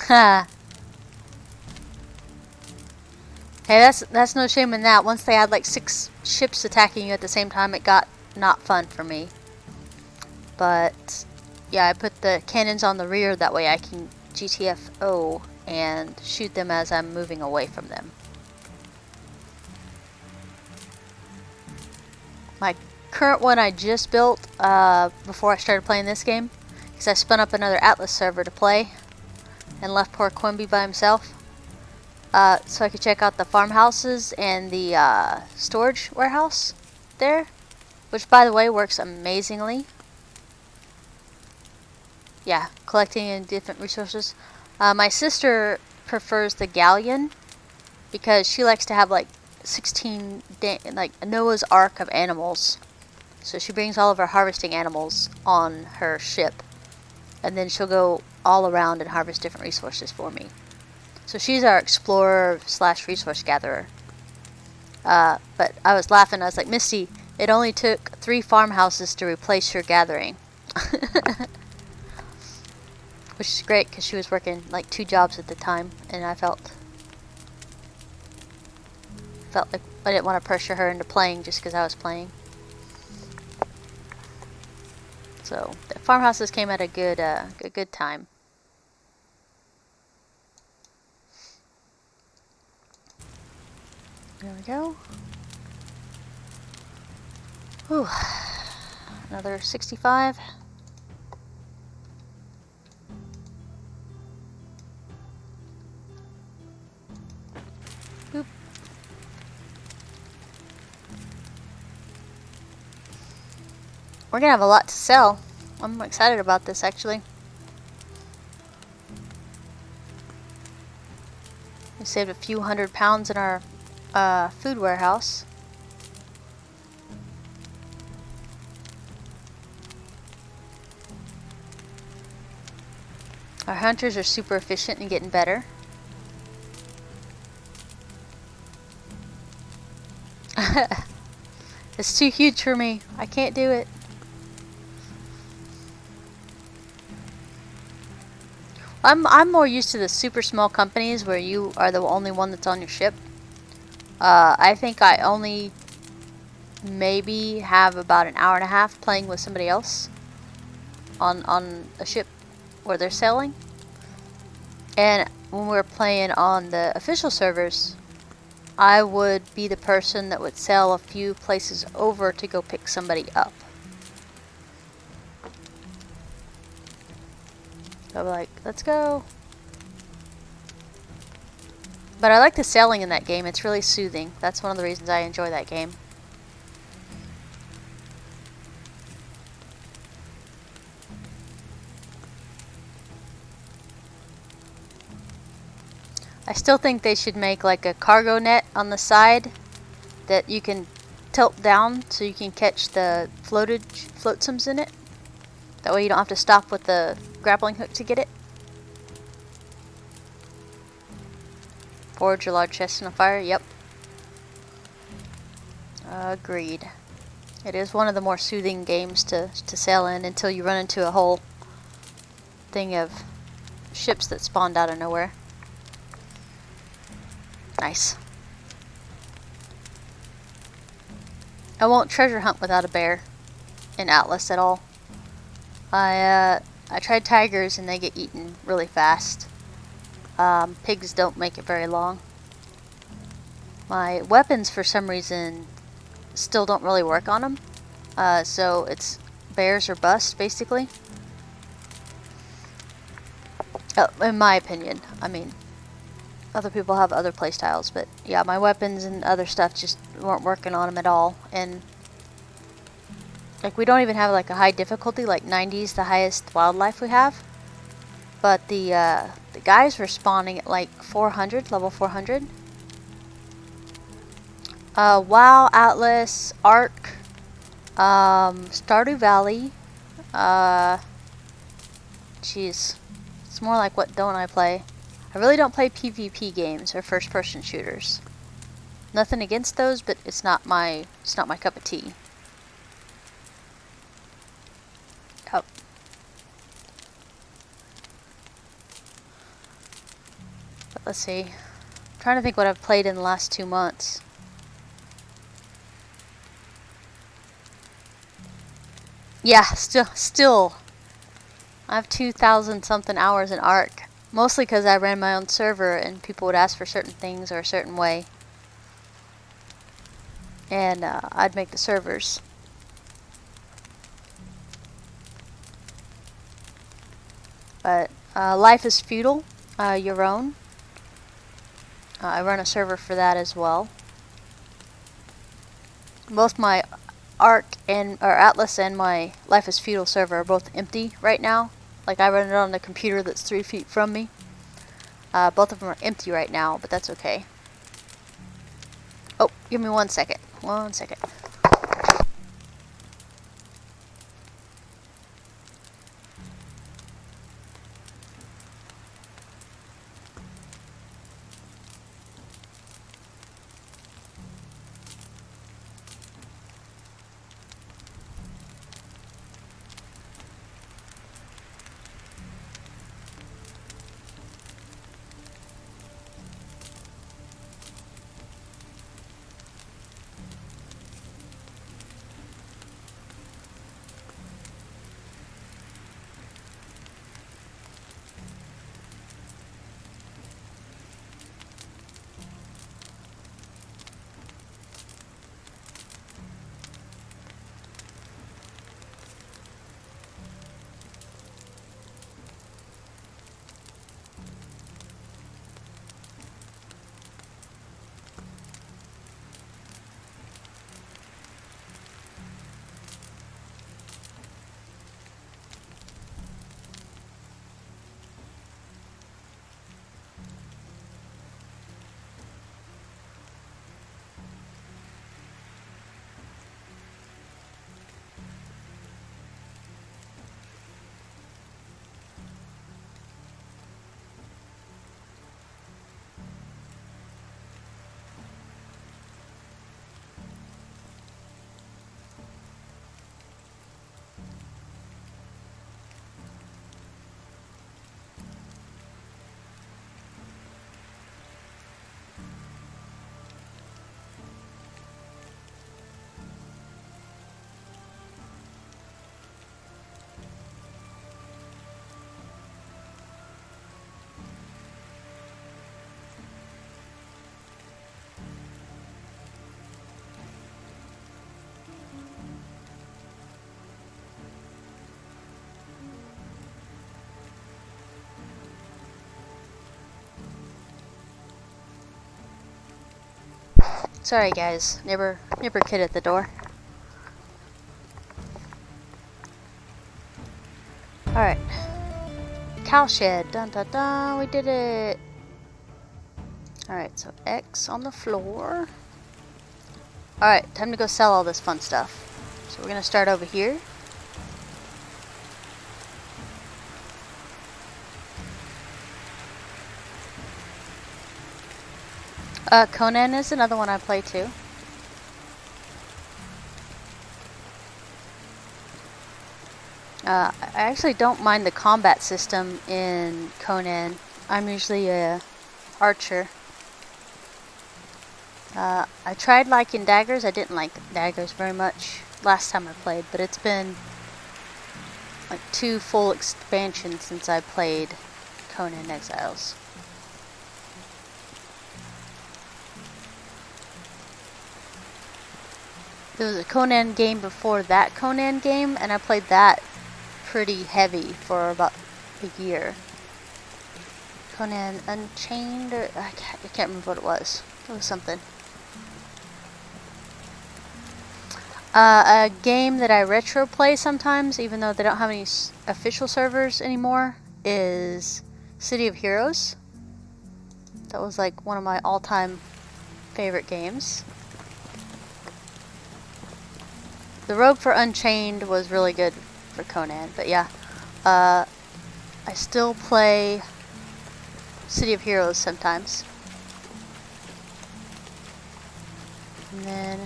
Ha. Hey, that's no shame in that. Once they had like 6 ships attacking you at the same time, it got not fun for me. But yeah, I put the cannons on the rear, that way I can GTFO and shoot them as I'm moving away from them. My current one I just built before I started playing this game, because I spun up another Atlas server to play and left poor Quimby by himself. So I could check out the farmhouses and the storage warehouse there, which by the way works amazingly. Yeah, collecting in different resources. My sister prefers the galleon because she likes to have like 16 like a Noah's Ark of animals. So she brings all of her harvesting animals on her ship, and then she'll go all around and harvest different resources for me. So she's our explorer / resource gatherer. But I was laughing. I was like, Misty, it only took 3 farmhouses to replace your gathering. Which is great because she was working like 2 jobs at the time, and I felt like I didn't want to pressure her into playing just because I was playing. So the farmhouses came at a good time. There we go. Whew. Another 65. Boop. We're gonna have a lot to sell. I'm excited about this actually. We saved a few £100 in our food warehouse. Our hunters are super efficient and getting better. It's too huge for me. I can't do it. I'm more used to the super small companies where you are the only one that's on your ship. I think I only maybe have about an hour and a half playing with somebody else on a ship where they're sailing. And when we're playing on the official servers, I would be the person that would sail a few places over to go pick somebody up. So I'm like, let's go. But I like the sailing in that game. It's really soothing. That's one of the reasons I enjoy that game. I still think they should make like a cargo net on the side that you can tilt down so you can catch the floatsomes in it. That way you don't have to stop with the grappling hook to get it. Forge a large chest in a fire, yep. Agreed. It is one of the more soothing games to sail in until you run into a whole thing of ships that spawned out of nowhere. Nice. I won't treasure hunt without a bear in Atlas at all. I tried tigers and they get eaten really fast. Pigs don't make it very long. My weapons, for some reason, still don't really work on them. So it's bears or bust, basically. In my opinion. I mean, other people have other playstyles, but yeah, my weapons and other stuff just weren't working on them at all. And Like, we don't even have like a high difficulty, like 90 is the highest wildlife we have. But the guys were spawning at like 400, level 400. WoW, Atlas, Ark, Stardew Valley. Jeez, it's more like what don't I play? I really don't play PvP games or first-person shooters. Nothing against those, but it's not my cup of tea. Oh. But let's see. I'm trying to think what I've played in the last 2 months. Yeah, still. I have 2,000 something hours in Ark. Mostly because I ran my own server and people would ask for certain things or a certain way. And I'd make the servers. But Life is Feudal, your own. I run a server for that as well. Both my Ark and or Atlas and my Life is Feudal server are both empty right now. Like, I run it on the computer that's 3 feet from me. Both of them are empty right now, but that's okay. Oh, give me 1 second. 1 second. Sorry guys, neighbor kid at the door. Alright. Cowshed. Dun dun dun, we did it. Alright, so X on the floor. Alright, time to go sell all this fun stuff. So we're gonna start over here. Conan is another one I play too. I actually don't mind the combat system in Conan. I'm usually a archer. I tried liking daggers. I didn't like daggers very much last time I played, but it's been like 2 full expansions since I played Conan Exiles. There was a Conan game before that Conan game, and I played that pretty heavy for about a year. Conan Unchained, or I can't remember what it was. It was something. A game that I retro play sometimes, even though they don't have any official servers anymore, is City of Heroes. That was like one of my all-time favorite games. The Rogue for Unchained was really good for Conan, but yeah. I still play City of Heroes sometimes. And then,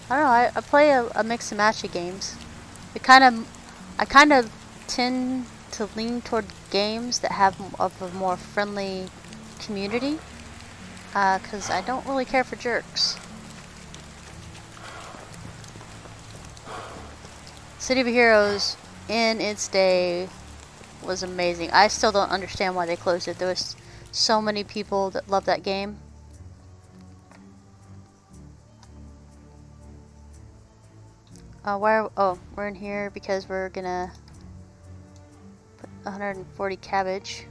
I don't know, I play a mix and match of games. I kind of tend to lean toward games that have a more friendly community, because I don't really care for jerks. City of Heroes, in its day, was amazing. I still don't understand why they closed it. There was so many people that love that game. We're in here because we're gonna put 140 cabbage.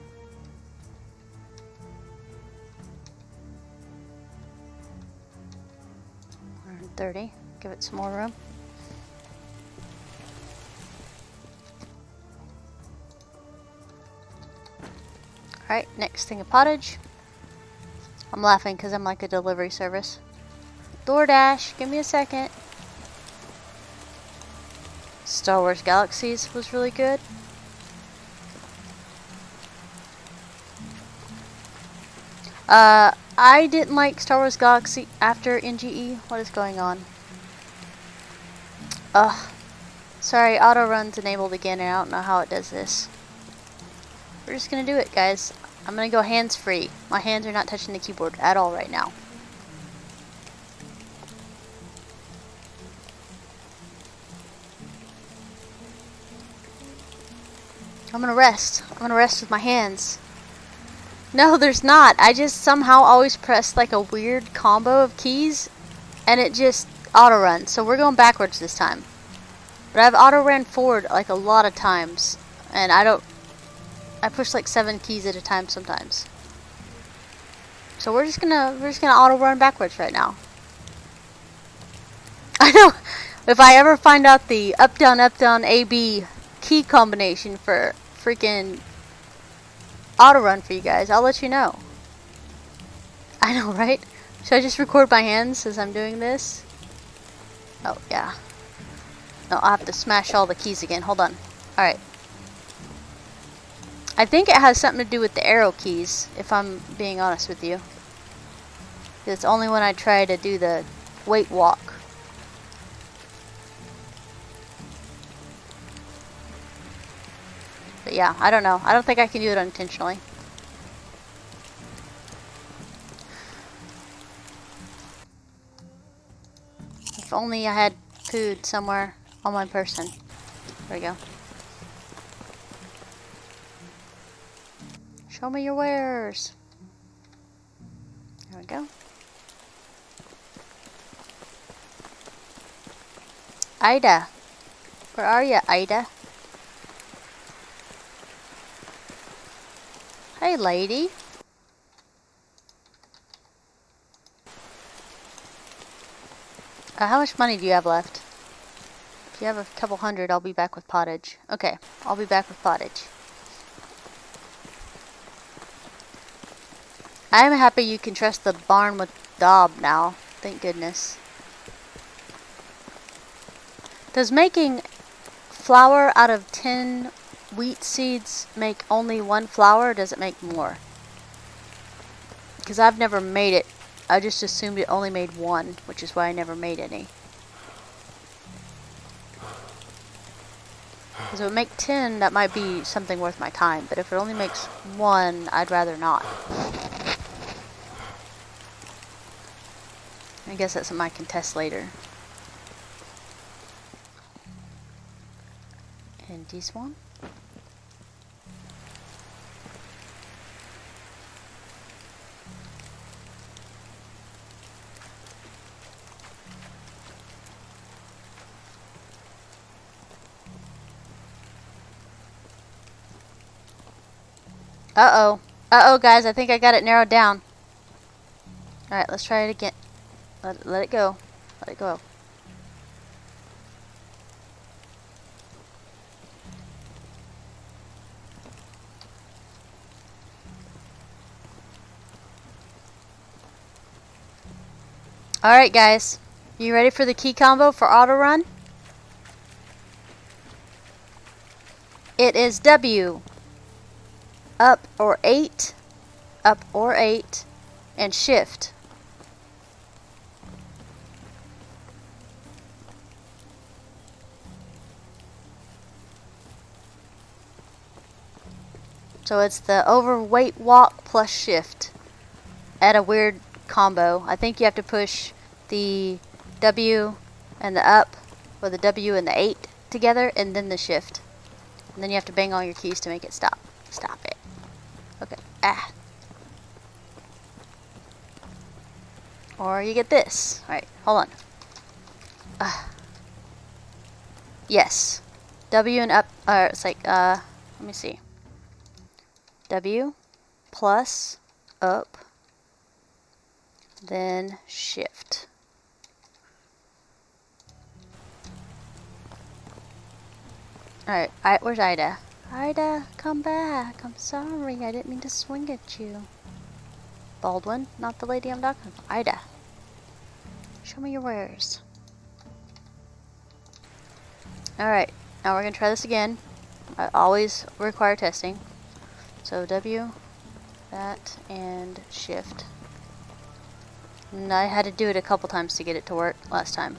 130. Give it some more room. Alright, next thing of pottage. I'm laughing because I'm like a delivery service. DoorDash, give me a second. Star Wars Galaxies was really good. I didn't like Star Wars Galaxy after NGE. What is going on? Sorry, auto run's enabled again and I don't know how it does this. We're just gonna do it, guys. I'm gonna go hands-free. My hands are not touching the keyboard at all right now. I'm gonna rest. I'm gonna rest with my hands. No, there's not. I just somehow always press like a weird combo of keys and it just auto-runs. So we're going backwards this time. But I've auto-ran forward like a lot of times and I push like 7 keys at a time sometimes. So we're just gonna auto-run backwards right now. I know. If I ever find out the up down AB key combination for freaking auto run for you guys, I'll let you know. I know, right? Should I just record my hands as I'm doing this? Oh, yeah. No, I'll have to smash all the keys again. Hold on. Alright. I think it has something to do with the arrow keys, if I'm being honest with you. It's only when I try to do the wait walk. But yeah, I don't know. I don't think I can do it unintentionally. If only I had food somewhere on my person. There we go. Show me your wares. There we go. Ida. Where are you, Ida? Hey, lady. How much money do you have left? If you have a couple hundred, I'll be back with pottage. Okay, I'll be back with pottage. I am happy you can trust the barn with Dob now. Thank goodness. Does making flour out of 10 wheat seeds make only 1 flour, or does it make more? Because I've never made it. I just assumed it only made 1, which is why I never made any. Because if it would make 10, that might be something worth my time. But if it only makes 1, I'd rather not. I guess that's something I can test later. And this one. Uh-oh. Uh-oh, guys. I think I got it narrowed down. Alright, let's try it again. Let it go. Let it go. Alright guys, you ready for the key combo for auto run? It is W, up or 8, and shift. So it's the overweight walk plus shift at a weird combo. I think you have to push the W and the up, or the W and the 8 together, and then the shift. And then you have to bang all your keys to make it stop. Stop it. Okay. Ah. Or you get this. Alright, hold on. Yes. W and up, it's like, let me see. W plus up, then shift. Alright, where's Ida? Ida, come back. I'm sorry, I didn't mean to swing at you. Baldwin, not the lady I'm talking about. Ida. Show me your wares. Alright, now we're going to try this again. I always require testing. So W, that, and shift. And I had to do it a couple times to get it to work last time.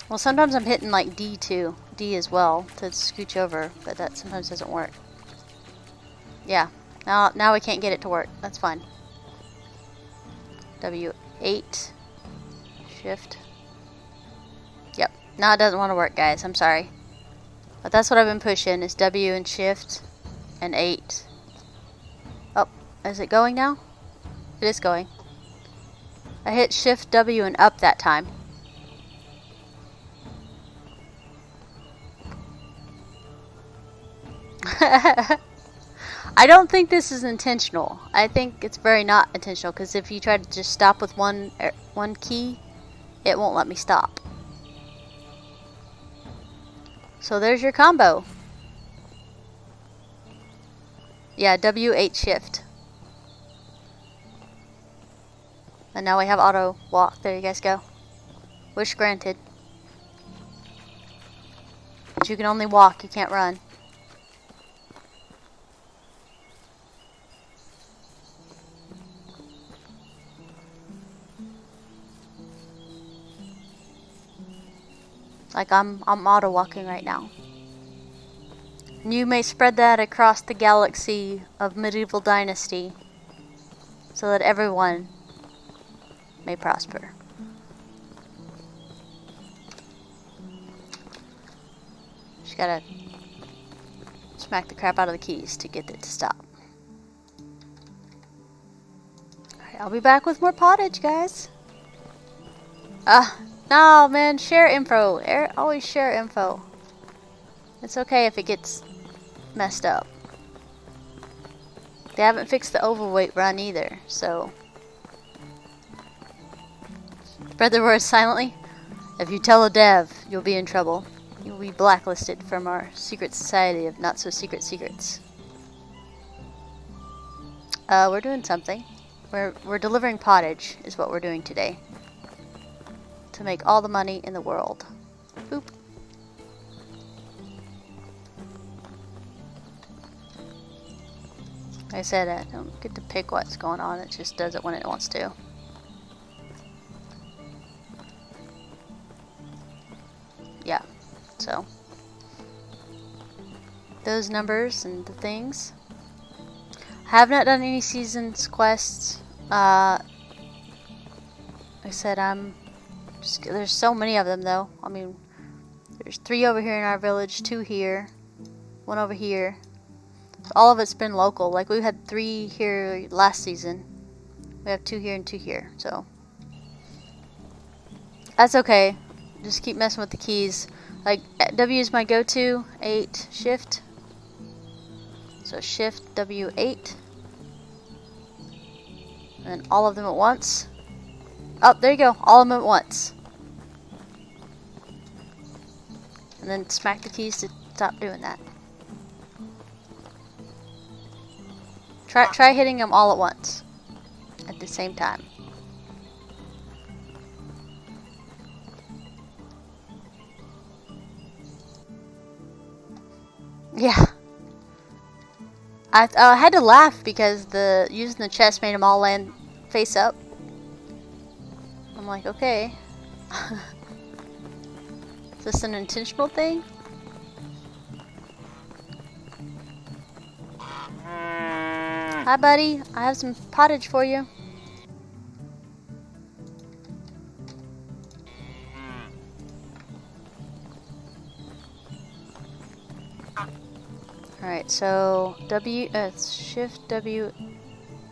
Well, sometimes I'm hitting like D too, D as well, to scooch over, but that sometimes doesn't work. Yeah, now we can't get it to work. That's fine. W8, shift. Yep, now it doesn't want to work, guys. I'm sorry. But that's what I've been pushing, is W and shift and 8. Oh, is it going now? It is going. I hit shift W and up that time. I don't think this is intentional. I think it's very not intentional, because if you try to just stop with one key, it won't let me stop. So there's your combo. Yeah, W8 shift. And now we have auto walk. There you guys go. Wish granted. But you can only walk, you can't run. Like I'm auto walking right now. And you may spread that across the galaxy of medieval Dynasty, so that everyone may prosper. Just gotta smack the crap out of the keys to get it to stop. Alright, I'll be back with more pottage, guys. No, man, share info. Always share info. It's okay if it gets messed up. They haven't fixed the overweight run either, so spread the word silently. If you tell a dev, you'll be in trouble. You'll be blacklisted from our secret society of not so secret secrets. We're doing something. We're delivering pottage is what we're doing today. To make all the money in the world. Boop. Like I said, I don't get to pick what's going on. It just does it when it wants to. Yeah, so those numbers and the things. I have not done any seasons quests. Like I said, there's so many of them though. I mean, there's 3 over here in our village, 2 here, 1 over here. So all of it's been local. Like we had 3 here last season. We have 2 here and 2 here. So that's okay. Just keep messing with the keys. Like W is my go-to. 8 shift. So shift W8. And then all of them at once. Oh, there you go. All of them at once. And then smack the keys to stop doing that. Try hitting them all at once. At the same time. Yeah. I had to laugh because using the chest made them all land face up. I'm like, okay. Is this an intentional thing? Hi, buddy. I have some pottage for you. Alright, so Shift W,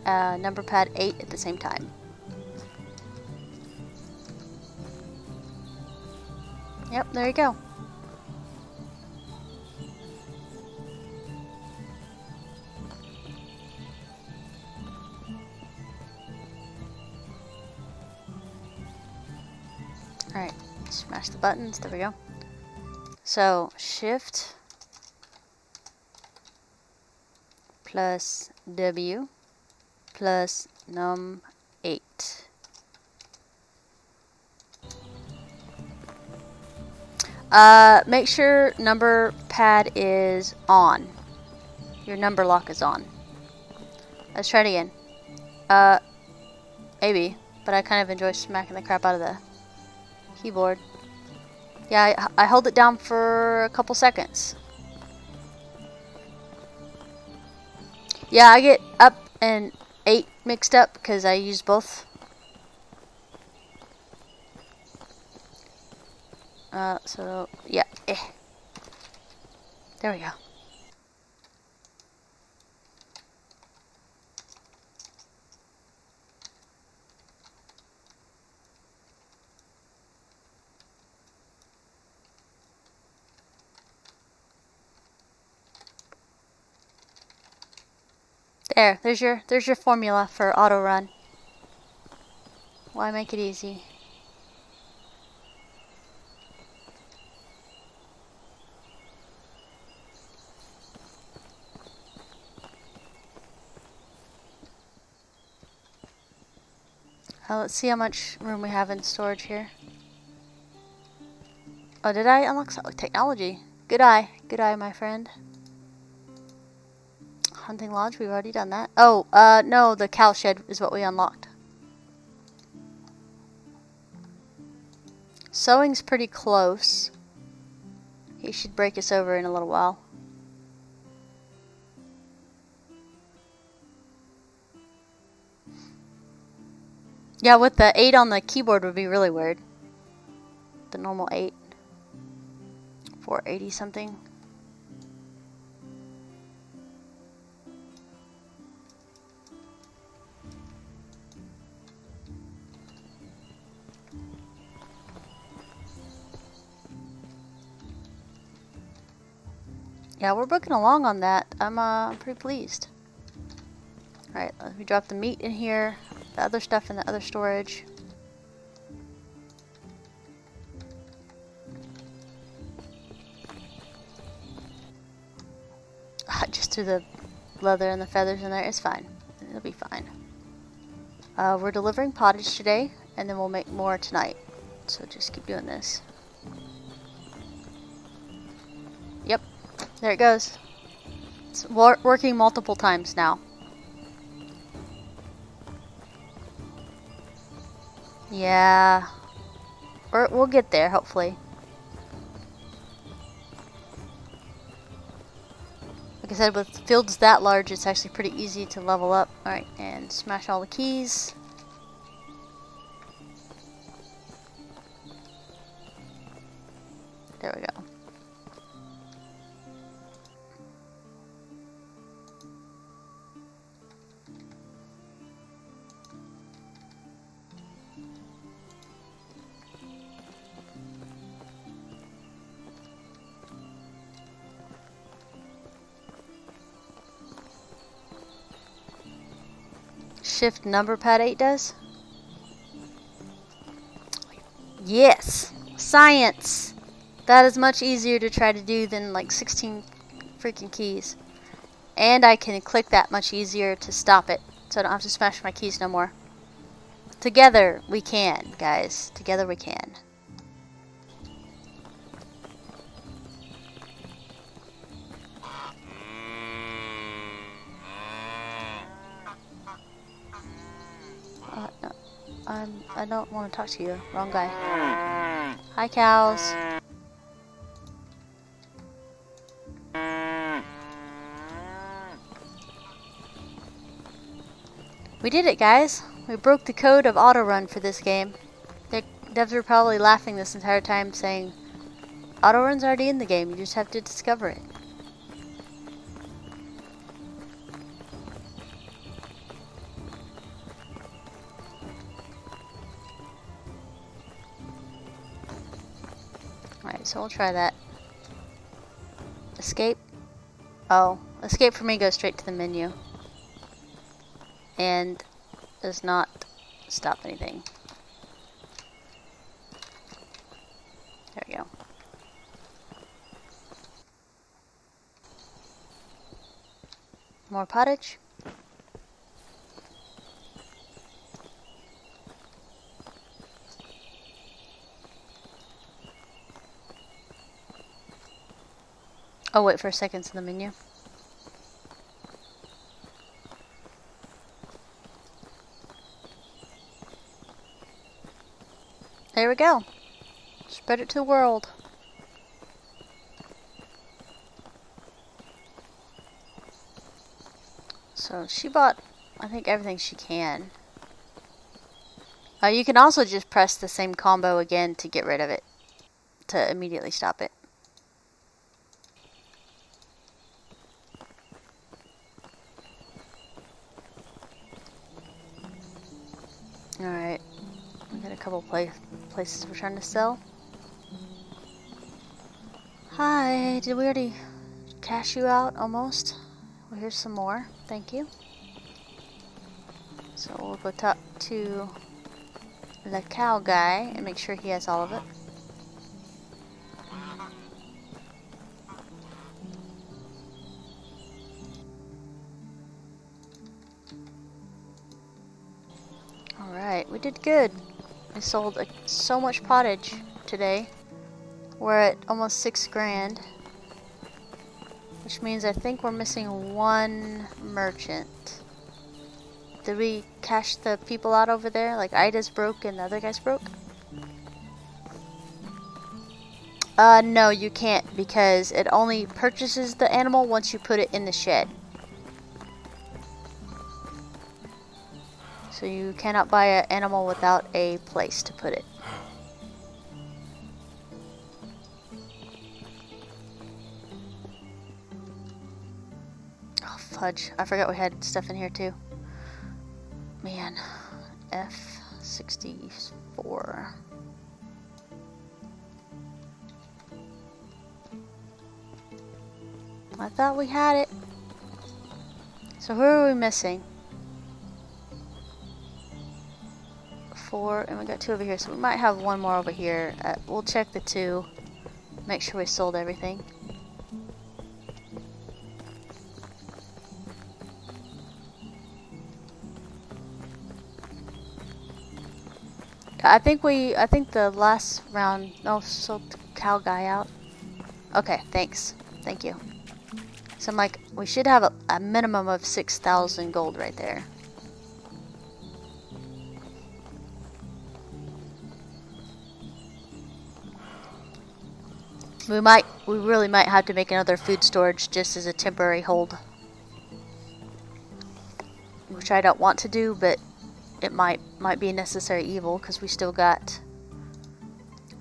number pad 8 at the same time. Yep, there you go. Alright, smash the buttons, there we go. So, Shift plus W plus num 8. Make sure number pad is on. Your number lock is on. Let's try it again. Maybe, but I kind of enjoy smacking the crap out of the keyboard. Yeah, I hold it down for a couple seconds. Yeah, I get up and 8 mixed up because I use both. So, yeah. There we go. There's your formula for auto run. Why make it easy? Let's see how much room we have in storage here. Oh, did I unlock technology? Good eye, my friend. Hunting lodge, we've already done that. Oh, no, the cow shed is what we unlocked. Sewing's pretty close. He should break us over in a little while. Yeah, with the 8 on the keyboard would be really weird. The normal 8. 480 something. Yeah, we're booking along on that. I'm pretty pleased. Alright, let me drop the meat in here. The other stuff in the other storage. Just threw the leather and the feathers in there. It's fine. It'll be fine. We're delivering pottage today, and then we'll make more tonight. So just keep doing this. Yep. There it goes. It's working multiple times now. Yeah. We'll get there, hopefully. Like I said, with fields that large, it's actually pretty easy to level up. Alright, and smash all the keys. There we go. Shift number pad 8 does? Yes! Science! That is much easier to try to do than like 16 freaking keys. And I can click that much easier to stop it, so I don't have to smash my keys no more. Together we can, guys. Together we can. No, I don't want to talk to you. Wrong guy. Hi, cows. We did it, guys. We broke the code of auto run for this game. The devs were probably laughing this entire time, saying, auto run's already in the game, you just have to discover it. Alright, so we'll try that. Escape. Oh, escape for me goes straight to the menu. And does not stop anything. There we go. More pottage. Oh, wait for a second in the menu. There we go. Spread it to the world. So she bought, I think, everything she can. You can also just press the same combo again to get rid of it. To immediately stop it. Alright. We got a couple places we're trying to sell. Hi, did we already cash you out almost? Well, here's some more. Thank you. So we'll go talk to the cow guy and make sure he has all of it. Alright, we did good. We sold so much pottage today. We're at almost 6 grand. Which means I think we're missing one merchant. Did we cash the people out over there? Like Ida's broke and the other guy's broke? No, you can't because it only purchases the animal once you put it in the shed. So you cannot buy an animal without a place to put it. Oh, fudge. I forgot we had stuff in here too. Man. F64. I thought we had it. So who are we missing? 4, and we got 2 over here, so we might have one more over here. We'll check the 2, make sure we sold everything. I think the last round, sold the cow guy out. Okay, thanks. Thank you. So I'm like, we should have a minimum of 6,000 gold right there. We really might have to make another food storage just as a temporary hold. Which I don't want to do, but it might be a necessary evil because we still got,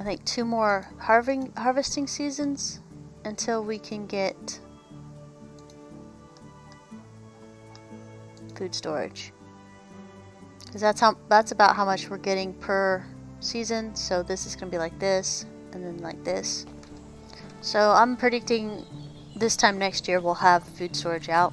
I think, 2 more harvesting seasons until we can get food storage. Because that's about how much we're getting per season. So this is gonna be like this, and then like this. So I'm predicting this time next year we'll have food storage out.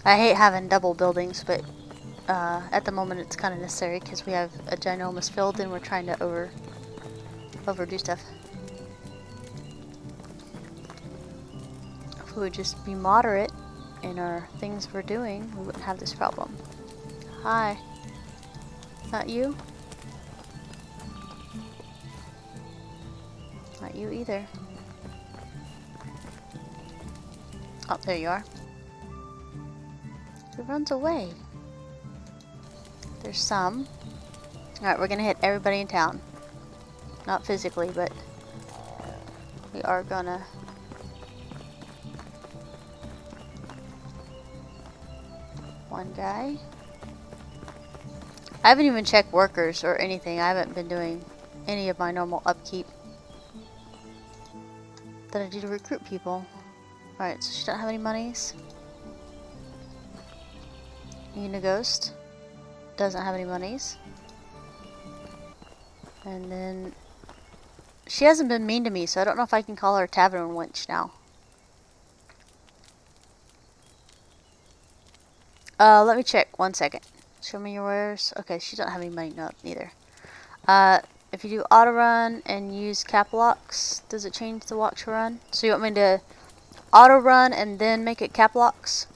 I hate having double buildings, but at the moment it's kind of necessary because we have a ginormous field and we're trying to overdo stuff. If we would just be moderate in our things we're doing, we wouldn't have this problem. Hi. Not you? Not you either. Oh, there you are. He runs away. There's some. Alright, we're gonna hit everybody in town. Not physically, but we are gonna. One guy. I haven't even checked workers or anything. I haven't been doing any of my normal upkeep that I do to recruit people. Alright, so she doesn't have any monies. Unighost doesn't have any monies. And then she hasn't been mean to me, so I don't know if I can call her Tavern Wench now. Let me check. 1 second. Show me your wares. Okay, she doesn't have any money. No, neither. If you do auto run and use cap locks, does it change the walk to run? So you want me to auto run and then make it cap locks?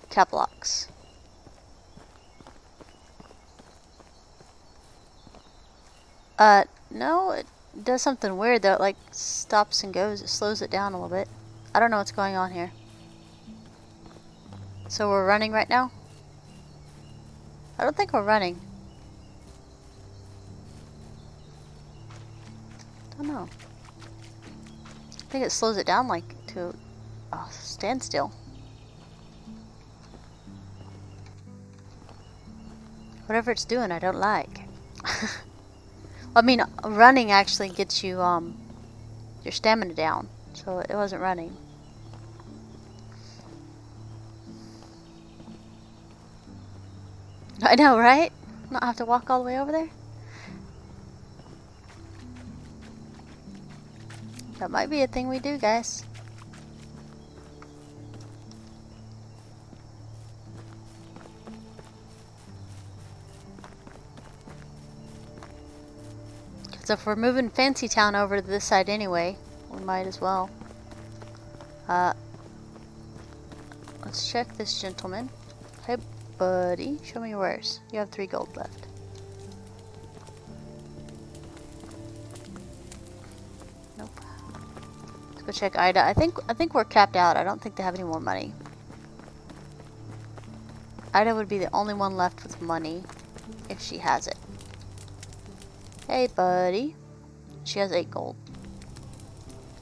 Cap locks. No, it does something weird though. It like stops and goes. It slows it down a little bit. I don't know what's going on here. So we're running right now? I don't think we're running. I don't know. I think it slows it down like to a standstill. Whatever it's doing, I don't like. I mean, running actually gets you your stamina down, so it wasn't running. I know, right? Not have to walk all the way over there? That might be a thing we do, guys. Because if we're moving Fancy Town over to this side anyway, we might as well. Let's check this gentleman. Hey, buddy, show me your wares. You have 3 gold left. Nope. Let's go check Ida. I think we're capped out. I don't think they have any more money. Ida would be the only one left with money if she has it. Hey, buddy. She has 8 gold.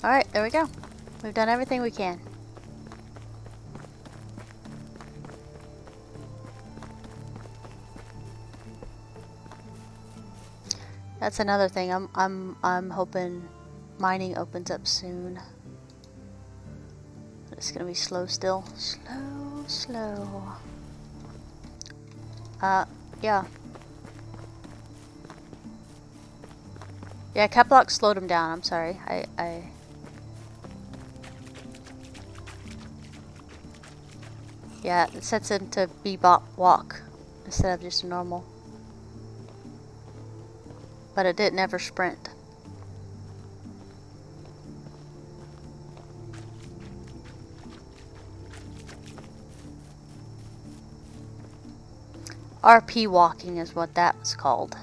Alright, there we go. We've done everything we can. That's another thing. I'm hoping mining opens up soon. It's gonna be slow still. Slow. Yeah. Yeah, cap lock slowed him down. I'm sorry. Yeah, it sets him to bebop walk instead of just normal. But it didn't ever sprint. RP walking is what that was called.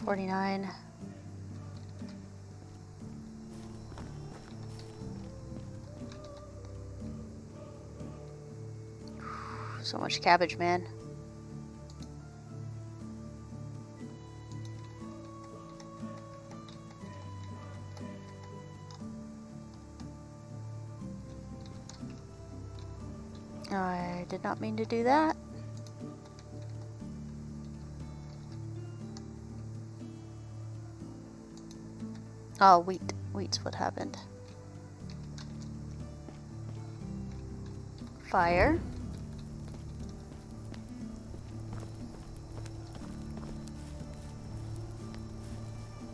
49. So much cabbage, man. I did not mean to do that. Oh, wheat. Wheat's what happened. Fire.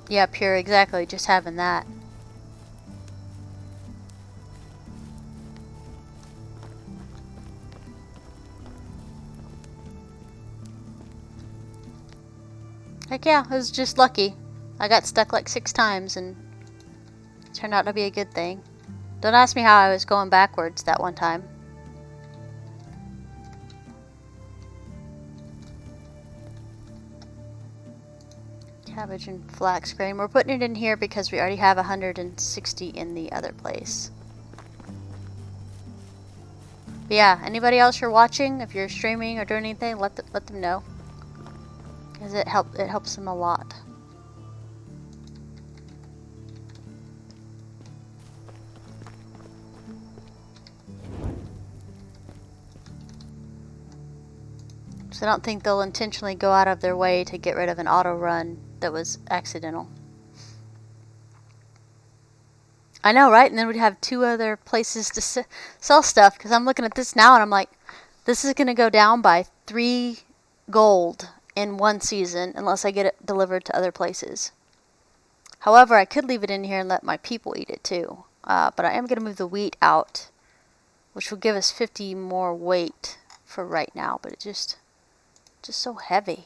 Yeah, pure, exactly. Just having that. Heck yeah, it was just lucky. I got stuck like 6 times and it turned out to be a good thing. Don't ask me how I was going backwards that one time. Cabbage and flax grain. We're putting it in here because we already have 160 in the other place. But yeah, anybody else you're watching, if you're streaming or doing anything, let them know. Because it helps them a lot. So I don't think they'll intentionally go out of their way to get rid of an auto run that was accidental. I know, right? And then we'd have 2 other places to sell stuff. Because I'm looking at this now and I'm like, this is going to go down by 3 gold in 1 season unless I get it delivered to other places. However, I could leave it in here and let my people eat it too. But I am going to move the wheat out, which will give us 50 more weight for right now. But it's just so heavy.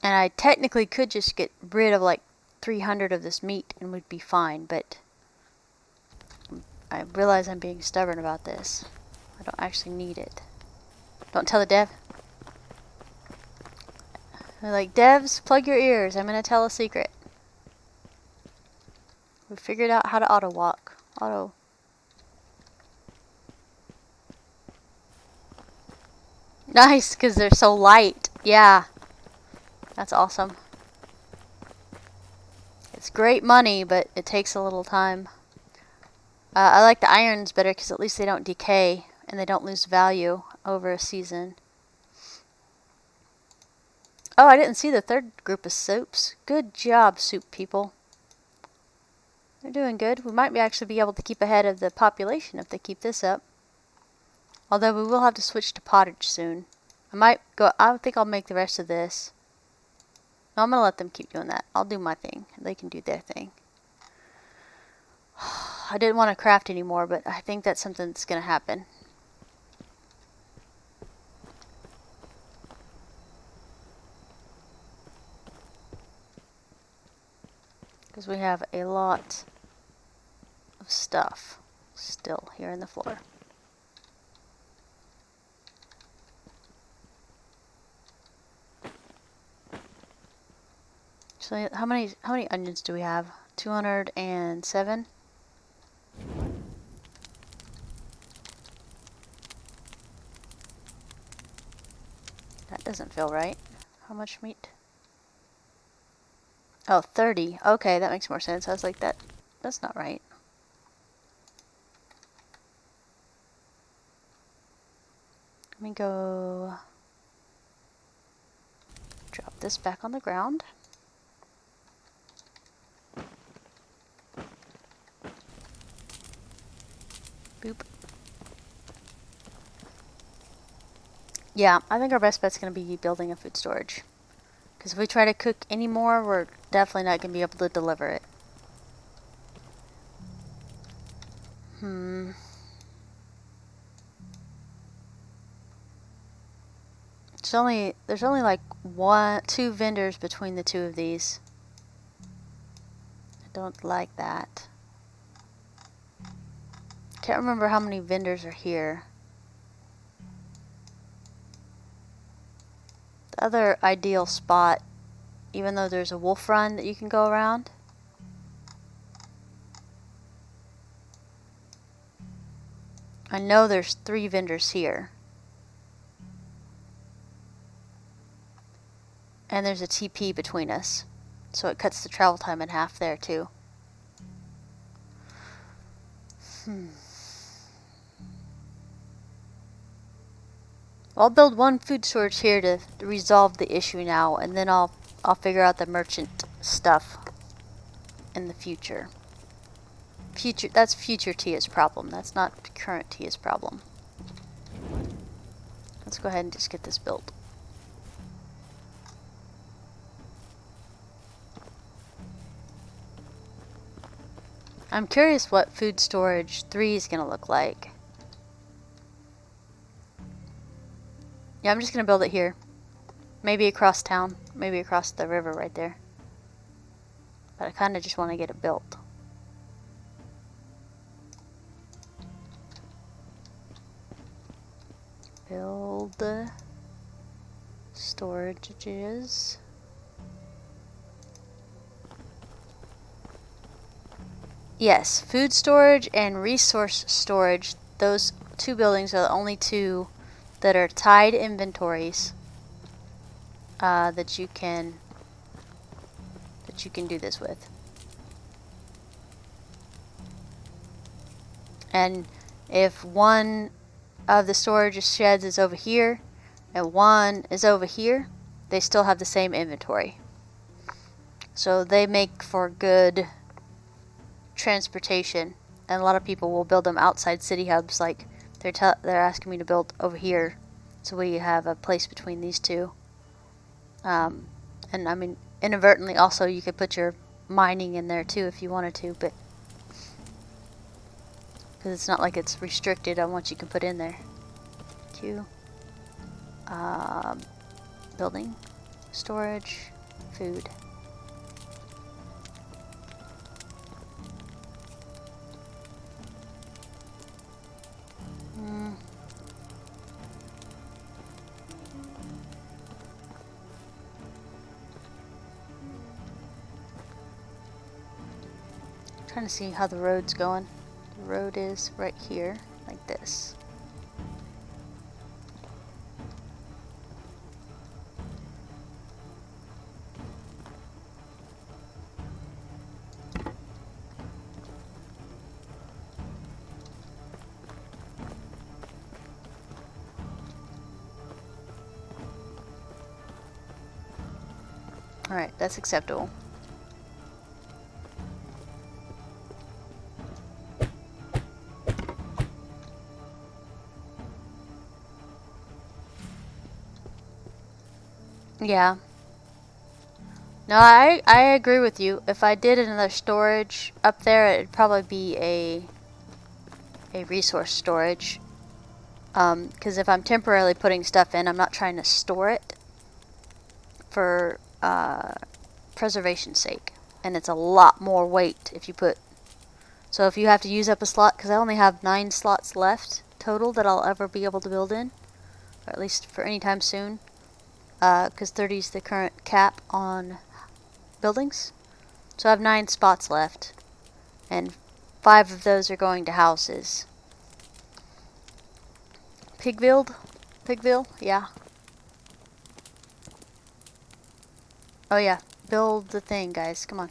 And I technically could just get rid of like 300 of this meat and we'd be fine. But I realize I'm being stubborn about this. I don't actually need it. Don't tell the dev. They're like, devs, plug your ears. I'm going to tell a secret. We figured out how to auto walk. Nice, because they're so light. Yeah. That's awesome. It's great money, but it takes a little time. I like the irons better because at least they don't decay and they don't lose value over a season. Oh, I didn't see the 3rd group of soups. Good job, soup people. They're doing good. We might actually be able to keep ahead of the population if they keep this up. Although we will have to switch to pottage soon. I think I'll make the rest of this. No, I'm going to let them keep doing that. I'll do my thing. They can do their thing. I didn't want to craft anymore, but I think that's something that's going to happen. Because we have a lot of stuff still here in the floor. So how many onions do we have? 207? That doesn't feel right. How much meat? Oh, 30. Okay, that makes more sense. I was like, that's not right. Let me go drop this back on the ground. Boop. Yeah, I think our best bet's going to be building a food storage. Because if we try to cook any more, we're definitely not going to be able to deliver it. There's only like 2 vendors between the 2 of these. I don't like that. Can't remember how many vendors are here. The other ideal spot, even though there's a wolf run that you can go around. I know there's 3 vendors here. And there's a TP between us. So it cuts the travel time in half there too. I'll build 1 food storage here to resolve the issue now, and then I'll figure out the merchant stuff in the future. That's future Tia's problem. That's not current Tia's problem. Let's go ahead and just get this built. I'm curious what food storage 3 is going to look like. Yeah, I'm just going to build it here. Maybe across town. Maybe across the river right there. But I kind of just want to get it built. Build storages. Yes, food storage and resource storage. Those 2 buildings are the only 2 that are tied inventories that you can do this with. And if one of the storage sheds is over here and one is over here, they still have the same inventory. So they make for good transportation, and a lot of people will build them outside city hubs. Like they're asking me to build over here, so we have a place between these 2. And I mean, inadvertently also you could put your mining in there too if you wanted to, but because it's not like it's restricted on what you can put in there. Q. Building, storage, food. Trying to see how the road's going. The road is right here, like this. Alright, that's acceptable. Yeah. No, I agree with you. If I did another storage up there, it'd probably be a resource storage. Because if I'm temporarily putting stuff in, I'm not trying to store it for preservation's sake. And it's a lot more weight if you put... So if you have to use up a slot, because I only have 9 slots left total that I'll ever be able to build in, or at least for any time soon. Because 30 is the current cap on buildings. So I have 9 spots left, and 5 of those are going to houses. Pigville? Yeah. Oh yeah, build the thing, guys, come on.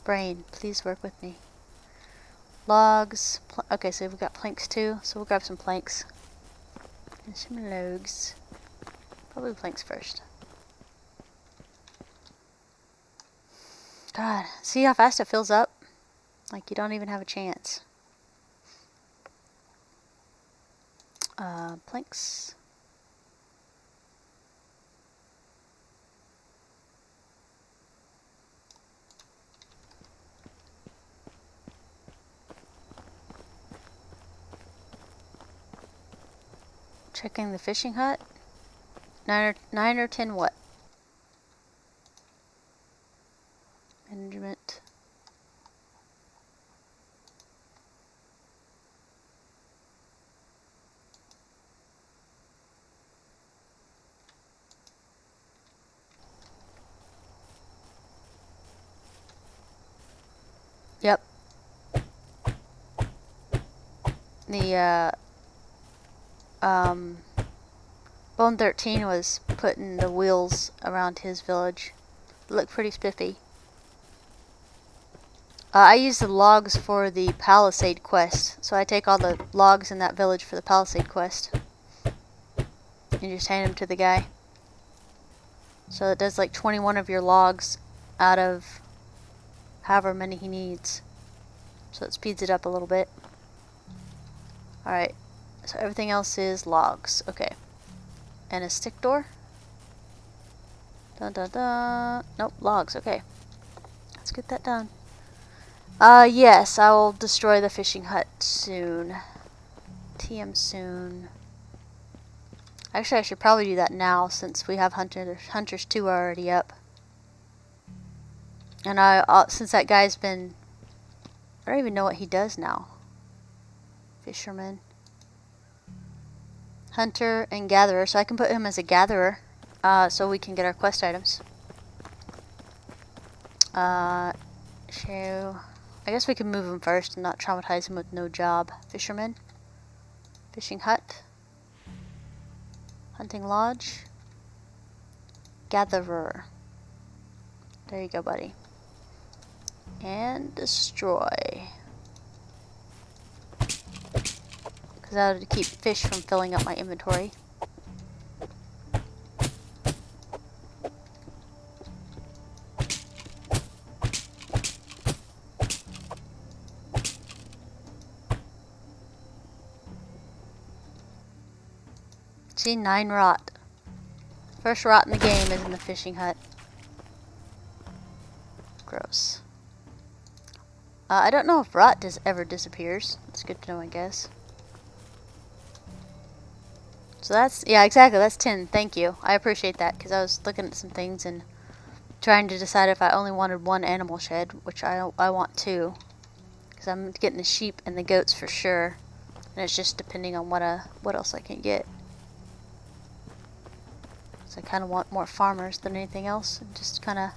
Brain, please work with me. Logs, okay, so we've got planks too, so we'll grab some planks. And some logs. Probably planks first. God, see how fast it fills up? Like you don't even have a chance. Planks. Checking the fishing hut. 9 or 10 what? Management. Yep. The Bone 13 was putting the wheels around his village. It looked pretty spiffy. I use the logs for the Palisade quest, so I take all the logs in that village for the Palisade quest and just hand them to the guy. So it does like 21 of your logs out of however many he needs. So it speeds it up a little bit. Alright, so everything else is logs. Okay. And a stick door? Dun dun dun. Nope, logs. Okay. Let's get that done. Yes, I will destroy the fishing hut soon. TM soon. Actually, I should probably do that now since we have Hunters 2 already up. And since that guy's been... I don't even know what he does now. Fisherman. Hunter and gatherer, so I can put him as a gatherer, so we can get our quest items. So I guess we can move him first and not traumatize him with no job. Fisherman. Fishing hut. Hunting lodge. Gatherer. There you go, buddy. And destroy. Because I would keep fish from filling up my inventory. See, 9 rot. First rot in the game is in the fishing hut. Gross. I don't know if rot ever disappears. It's good to know, I guess. So that's, yeah, exactly, that's 10. Thank you. I appreciate that, because I was looking at some things and trying to decide if I only wanted 1 animal shed, which I want 2. Because I'm getting the sheep and the goats for sure. And it's just depending on what else I can get. So I kind of want more farmers than anything else, and just kind of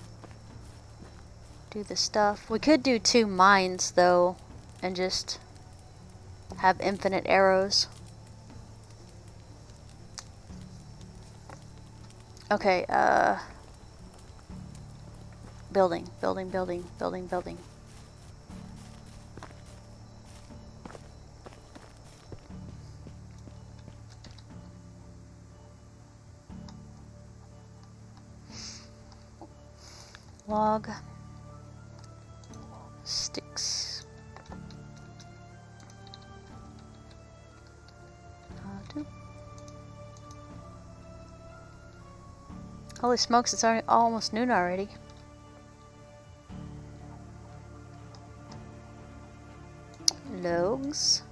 do the stuff. We could do 2 mines though, and just have infinite arrows. Okay, building. Log. Sticks. Holy smokes, it's already almost noon already. Logs.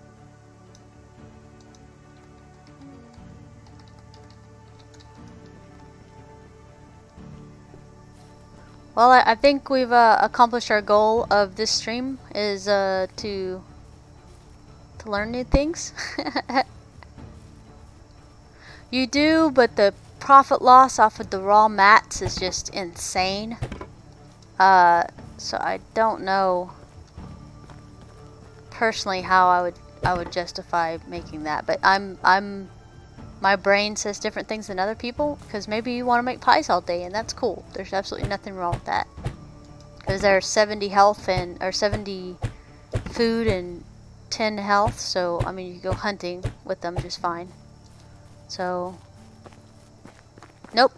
Well, I think we've accomplished our goal of this stream, is to learn new things. You do, but the profit loss off of the raw mats is just insane. So I don't know personally how I would justify making that, but my brain says different things than other people, because maybe you want to make pies all day, and that's cool. There's absolutely nothing wrong with that. Because there's 70 health or 70 food and 10 health, so I mean you can go hunting with them just fine. So nope,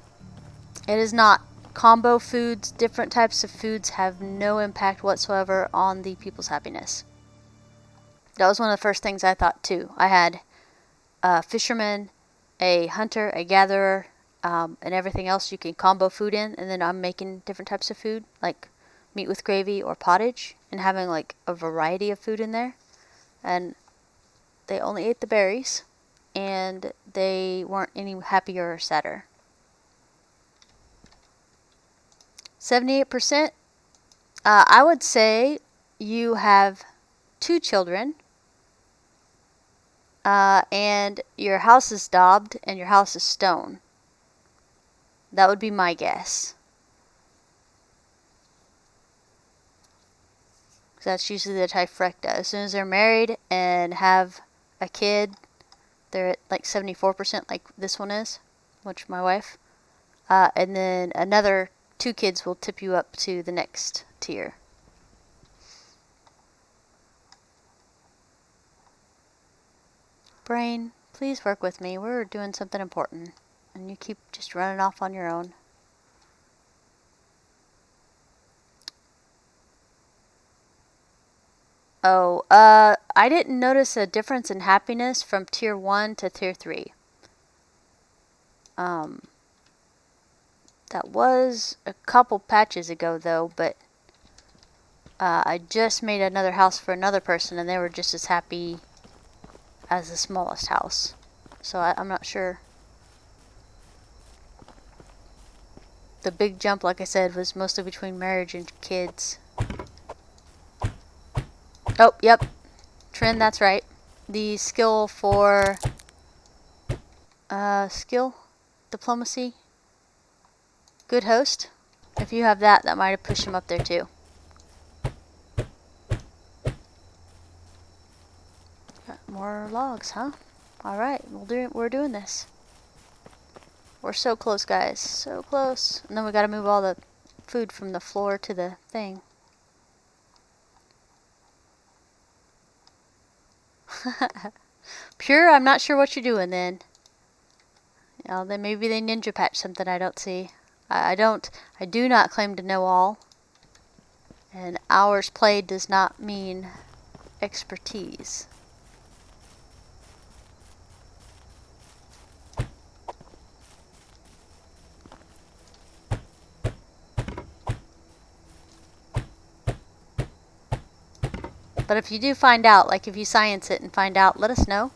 it is not. Combo foods, different types of foods have no impact whatsoever on the people's happiness. That was one of the first things I thought too. I had a fisherman, a hunter, a gatherer, and everything else you can combo food in, and then I'm making different types of food, like meat with gravy or pottage, and having like a variety of food in there. And they only ate the berries, and they weren't any happier or sadder. 78%. I would say you have 2 children, and your house is daubed and your house is stone. That would be my guess. That's usually the trifecta. As soon as they're married and have a kid, they're at like 74%, like this one is, which my wife. And then another 2 kids will tip you up to the next tier. Brain, please work with me. We're doing something important, and you keep just running off on your own. Oh, I didn't notice a difference in happiness from tier 1 to tier 3. That was a couple patches ago though, but I just made another house for another person, and they were just as happy as the smallest house. So I'm not sure. The big jump, like I said, was mostly between marriage and kids. Oh, yep. Trend, that's right. The skill for... skill? Diplomacy? Good host? If you have that, that might have pushed him up there too. Got more logs, huh? Alright, we're doing this. We're so close, guys. So close. And then we gotta move all the food from the floor to the thing. Pure, I'm not sure what you're doing then. You know, then maybe they ninja patch something I don't see. I do not claim to know all. And hours played does not mean expertise. But if you do find out, like if you science it and find out, let us know.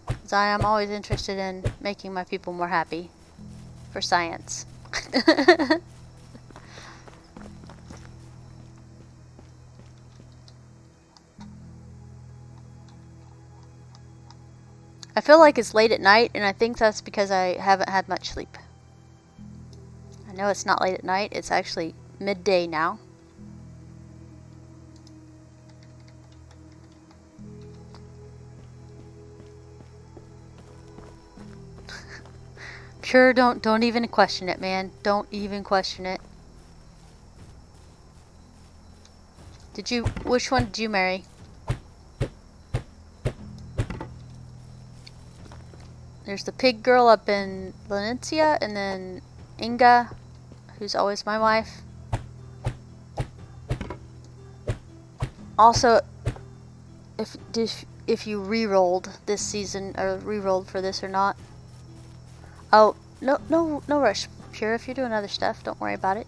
Because I am always interested in making my people more happy. For science. I feel like it's late at night, and I think that's because I haven't had much sleep. I know it's not late at night, it's actually midday now. Pure, don't even question it, man. Don't even question it. Which one did you marry? There's the pig girl up in Valencia, and then Inga, who's always my wife. Also, if you re-rolled this season, or re-rolled for this or not. Oh, no rush, Pure. If you're doing other stuff, don't worry about it.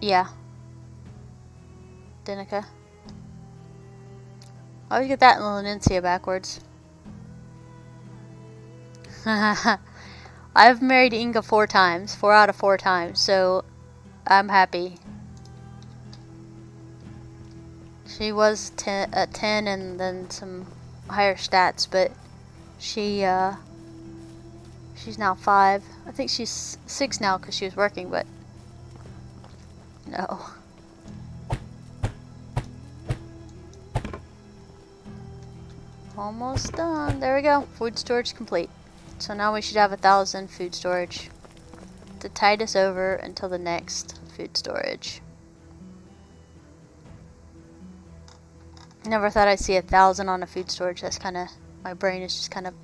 Yeah. Dinica. I always get that in Valencia backwards. I've married Inga 4 times. 4 out of 4 times, so I'm happy. She was at 10 and then some higher stats, but she's now 5. I think she's 6 now because she was working, but no. Almost done. There we go. Food storage complete. So now we should have 1,000 food storage to tide us over until the next food storage. Never thought I'd see 1,000 on a food storage. That's kind of, my brain is just kind of.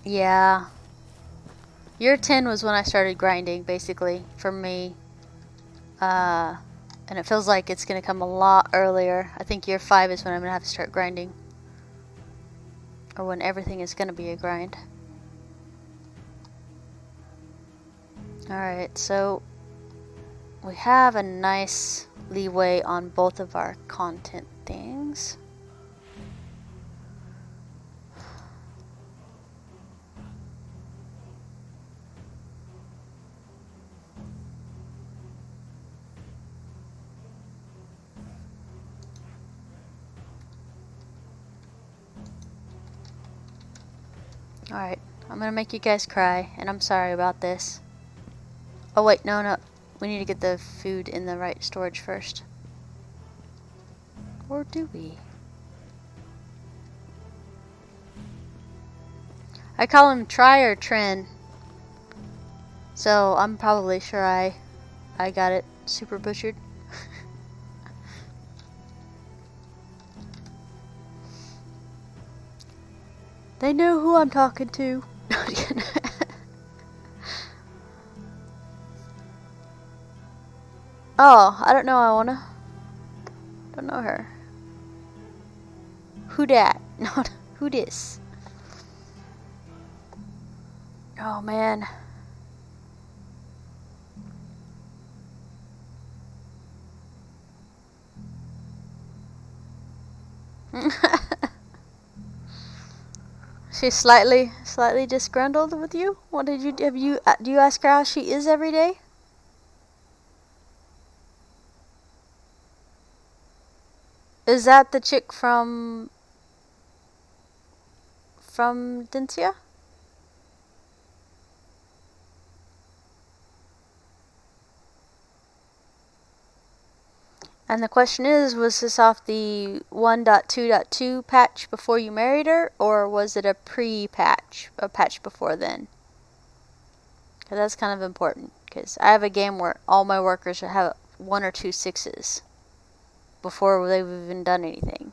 Yeah. Year 10 was when I started grinding, basically, for me. And it feels like it's going to come a lot earlier. I think year 5 is when I'm going to have to start grinding. Or when everything is going to be a grind. Alright, so we have a nice leeway on both of our content things. Alright, I'm gonna make you guys cry, and I'm sorry about this. Oh wait, no. We need to get the food in the right storage first. Or do we? I call him Try or Trin. So I'm probably sure I got it super butchered. They know who I'm talking to. Oh, I don't know, Iona. Don't know her. Who dat? No, who dis? Oh, man. She's slightly disgruntled with you? What did you do you ask her how she is every day? Is that the chick from Dynasty? And the question is, was this off the 1.2.2 patch before you married her, or was it a pre-patch, a patch before then? Because that's kind of important, because I have a game where all my workers have 1 or 2 6s before they've even done anything.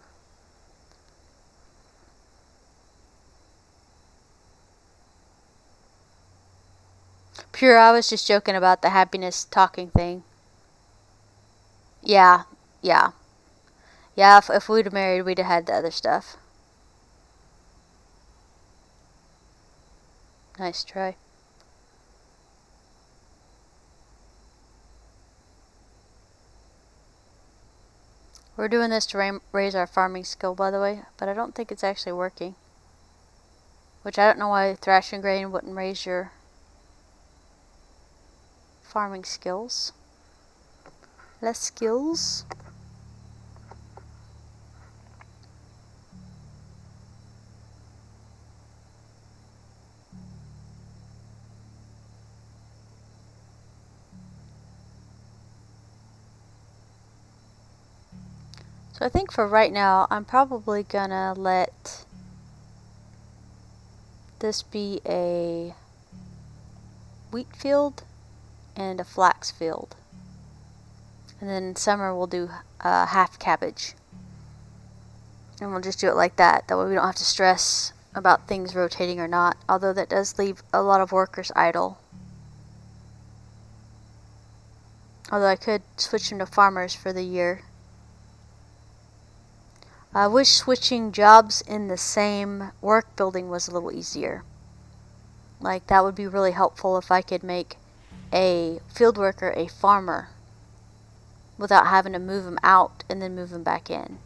Pure, I was just joking about the happiness talking thing. Yeah. If we'd have married, we'd have had the other stuff. Nice try. We're doing this to raise our farming skill, by the way, but I don't think it's actually working. Which I don't know why thrashing grain wouldn't raise your farming skills. Less skills. So I think for right now, I'm probably gonna let this be a wheat field and a flax field. And then in summer we'll do half cabbage. And we'll just do it like that. That way we don't have to stress about things rotating or not. Although that does leave a lot of workers idle. Although I could switch them to farmers for the year. I wish switching jobs in the same work building was a little easier. Like, that would be really helpful if I could make a field worker a farmer without having to move them out and then move them back in.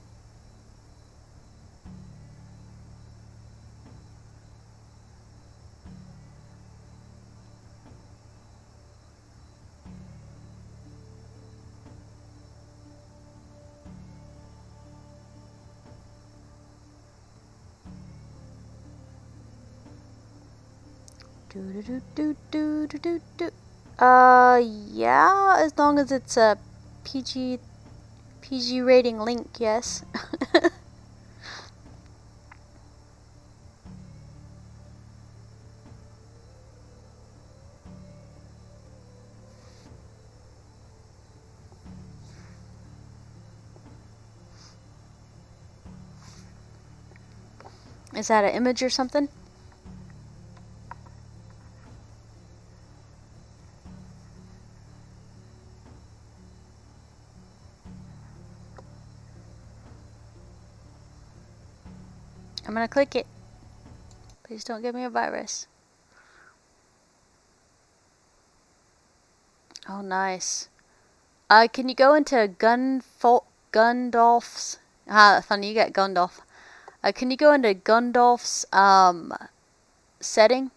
Yeah, as long as it's a PG rating link, yes. Is that an image or something? I'm gonna click it. Please don't give me a virus. Oh, nice. Can you go into Gundolf's? Funny, you got Gundolf. Can you go into Gundolf's setting?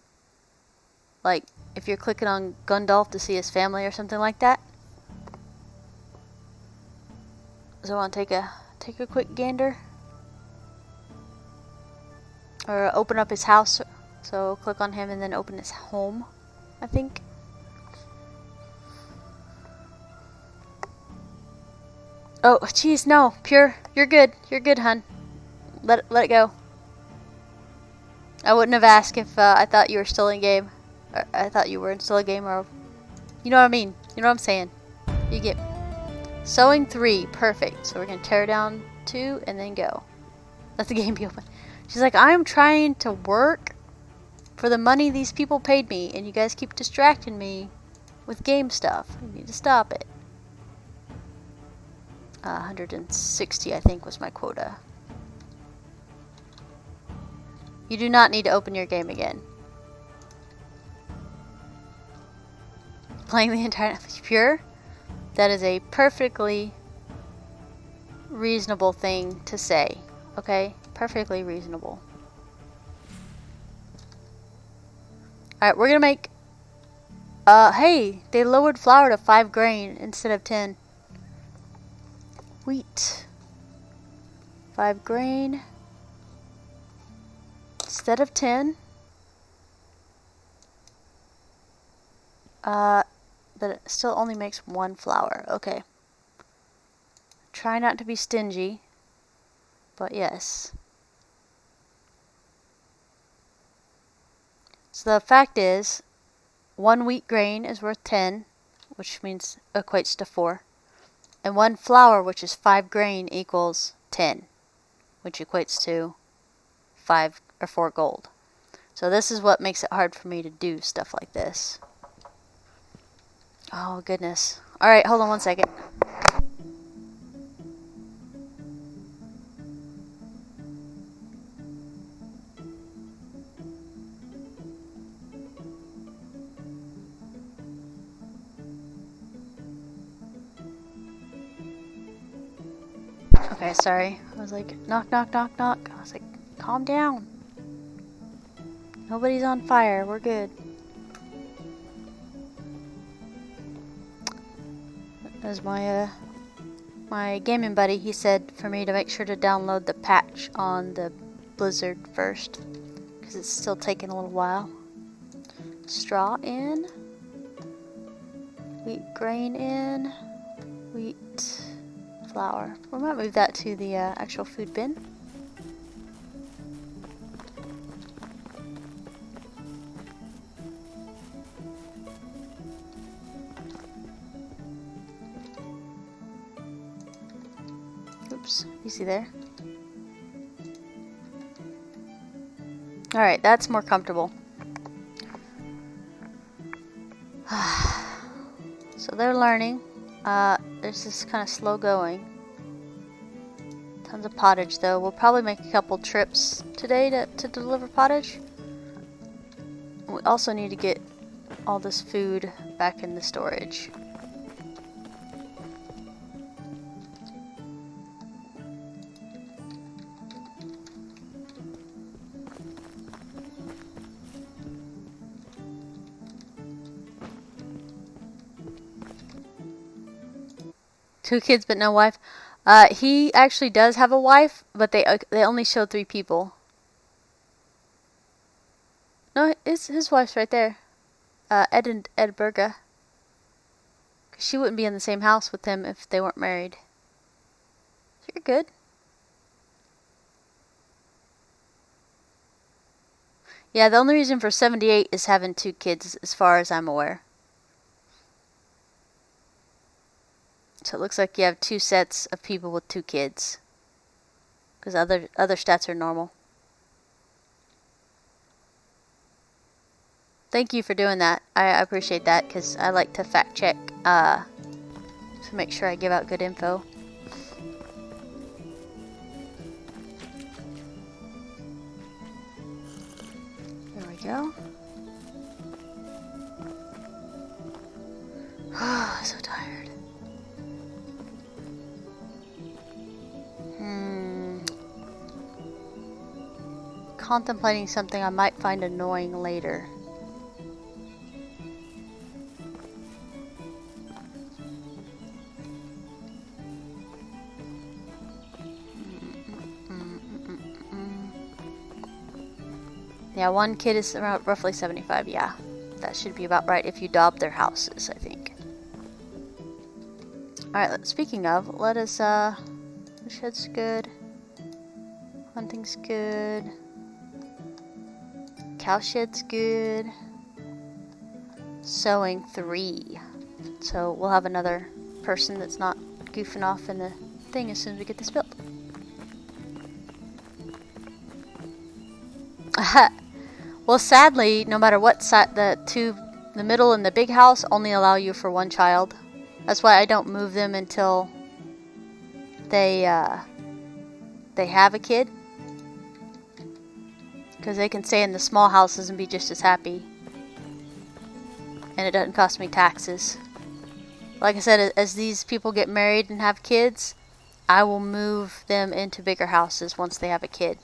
Like, if you're clicking on Gundolf to see his family or something like that. So I want to take a quick gander. Or open up his house. So click on him and then open his home, I think. Oh, jeez, no. Pure, you're good. You're good, hun. Let it go. I wouldn't have asked if I thought you were still in game. Or I thought you were still in game, or... You know what I mean. You know what I'm saying. You get... Sowing 3. Perfect. So we're going to tear down 2 and then go. Let the game be open. She's like, I'm trying to work for the money these people paid me, and you guys keep distracting me with game stuff. You need to stop it. 160, I think, was my quota. You do not need to open your game again. Playing the entire pure? That is a perfectly reasonable thing to say. Okay? Perfectly reasonable. Alright, we're gonna make... hey! They lowered flour to 5 grain instead of 10. Wheat. 5 grain. Instead of 10. But it still only makes 1 flour. Okay. Try not to be stingy. But yes. So the fact is, 1 wheat grain is worth 10, which means equates to 4. And 1 flour, which is 5 grain, equals 10, which equates to 5 or 4 gold. So this is what makes it hard for me to do stuff like this. Oh goodness. Alright, hold on one second. Okay, sorry. I was like, knock, knock, knock, knock. I was like, calm down. Nobody's on fire. We're good. As my my gaming buddy, he said for me to make sure to download the patch on the Blizzard first, because it's still taking a little while. Straw in, wheat grain in, wheat flour. We might move that to the actual food bin. Oops, easy there. Alright, that's more comfortable. So they're learning. There's this kind of slow going. Tons of pottage though. We'll probably make a couple trips today to deliver pottage. We also need to get all this food back in the storage. Two kids but no wife. He actually does have a wife, but they only show 3 people. No, his wife's right there. Ed Berga. She wouldn't be in the same house with him if they weren't married. So you're good. Yeah, the only reason for 78 is having 2 kids, as far as I'm aware. So it looks like you have 2 sets of people with 2 kids. Because other stats are normal. Thank you for doing that. I appreciate that, because I like to fact check to make sure I give out good info. There we go. So tired. Contemplating something I might find annoying later. Yeah, 1 kid is around roughly 75. Yeah, that should be about right if you daub their houses, I think. Alright, speaking of, let us, the shed's good. Hunting's good. Cow shed's good. Sewing 3. So we'll have another person that's not goofing off in the thing as soon as we get this built. Well, sadly, no matter what side, the middle and the big house only allow you for 1 child. That's why I don't move them until they have a kid, because they can stay in the small houses and be just as happy, and it doesn't cost me taxes. Like I said, as these people get married and have kids, I will move them into bigger houses once they have a kid.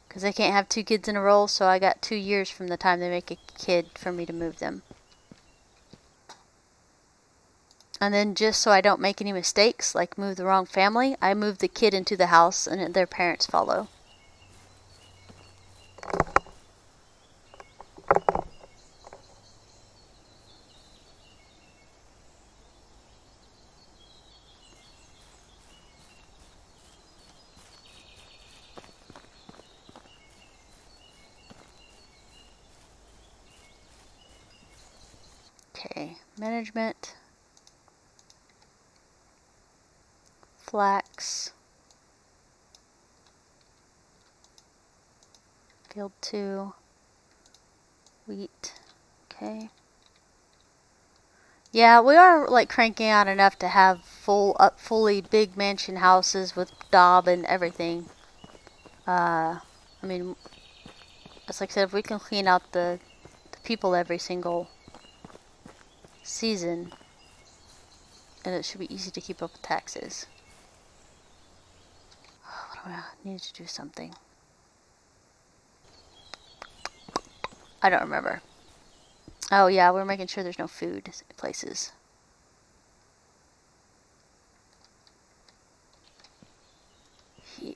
Because they can't have 2 kids in a row, so I got 2 years from the time they make a kid for me to move them. And then just so I don't make any mistakes, like move the wrong family, I move the kid into the house and their parents follow. Okay, management, flax, field 2, wheat, okay. Yeah, we are like cranking out enough to have fully big mansion houses with daub and everything. I mean, as like I said, if we can clean out the people every single season, and it should be easy to keep up with taxes. What do I need to do something? I don't remember. Oh yeah, we're making sure there's no food places. Yeah.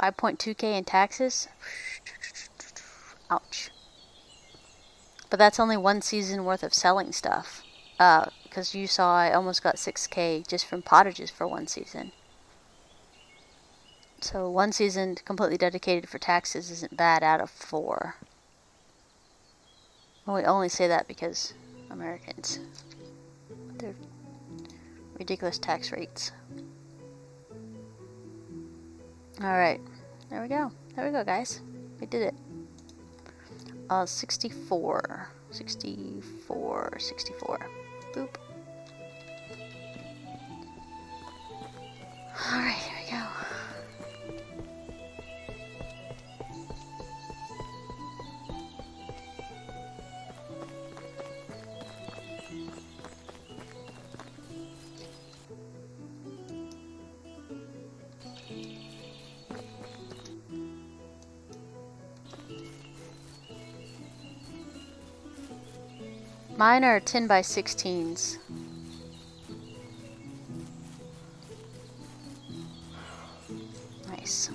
5.2K in taxes? Ouch. But that's only 1 season worth of selling stuff. Because you saw I almost got 6K just from pottages for 1 season. So 1 season completely dedicated for taxes isn't bad out of 4. Well, we only say that because Americans. They're ridiculous tax rates. Alright. There we go. There we go, guys. We did it. 64. 64. 64. Boop. Alright, here we go. Mine are 10 by 16s. Nice.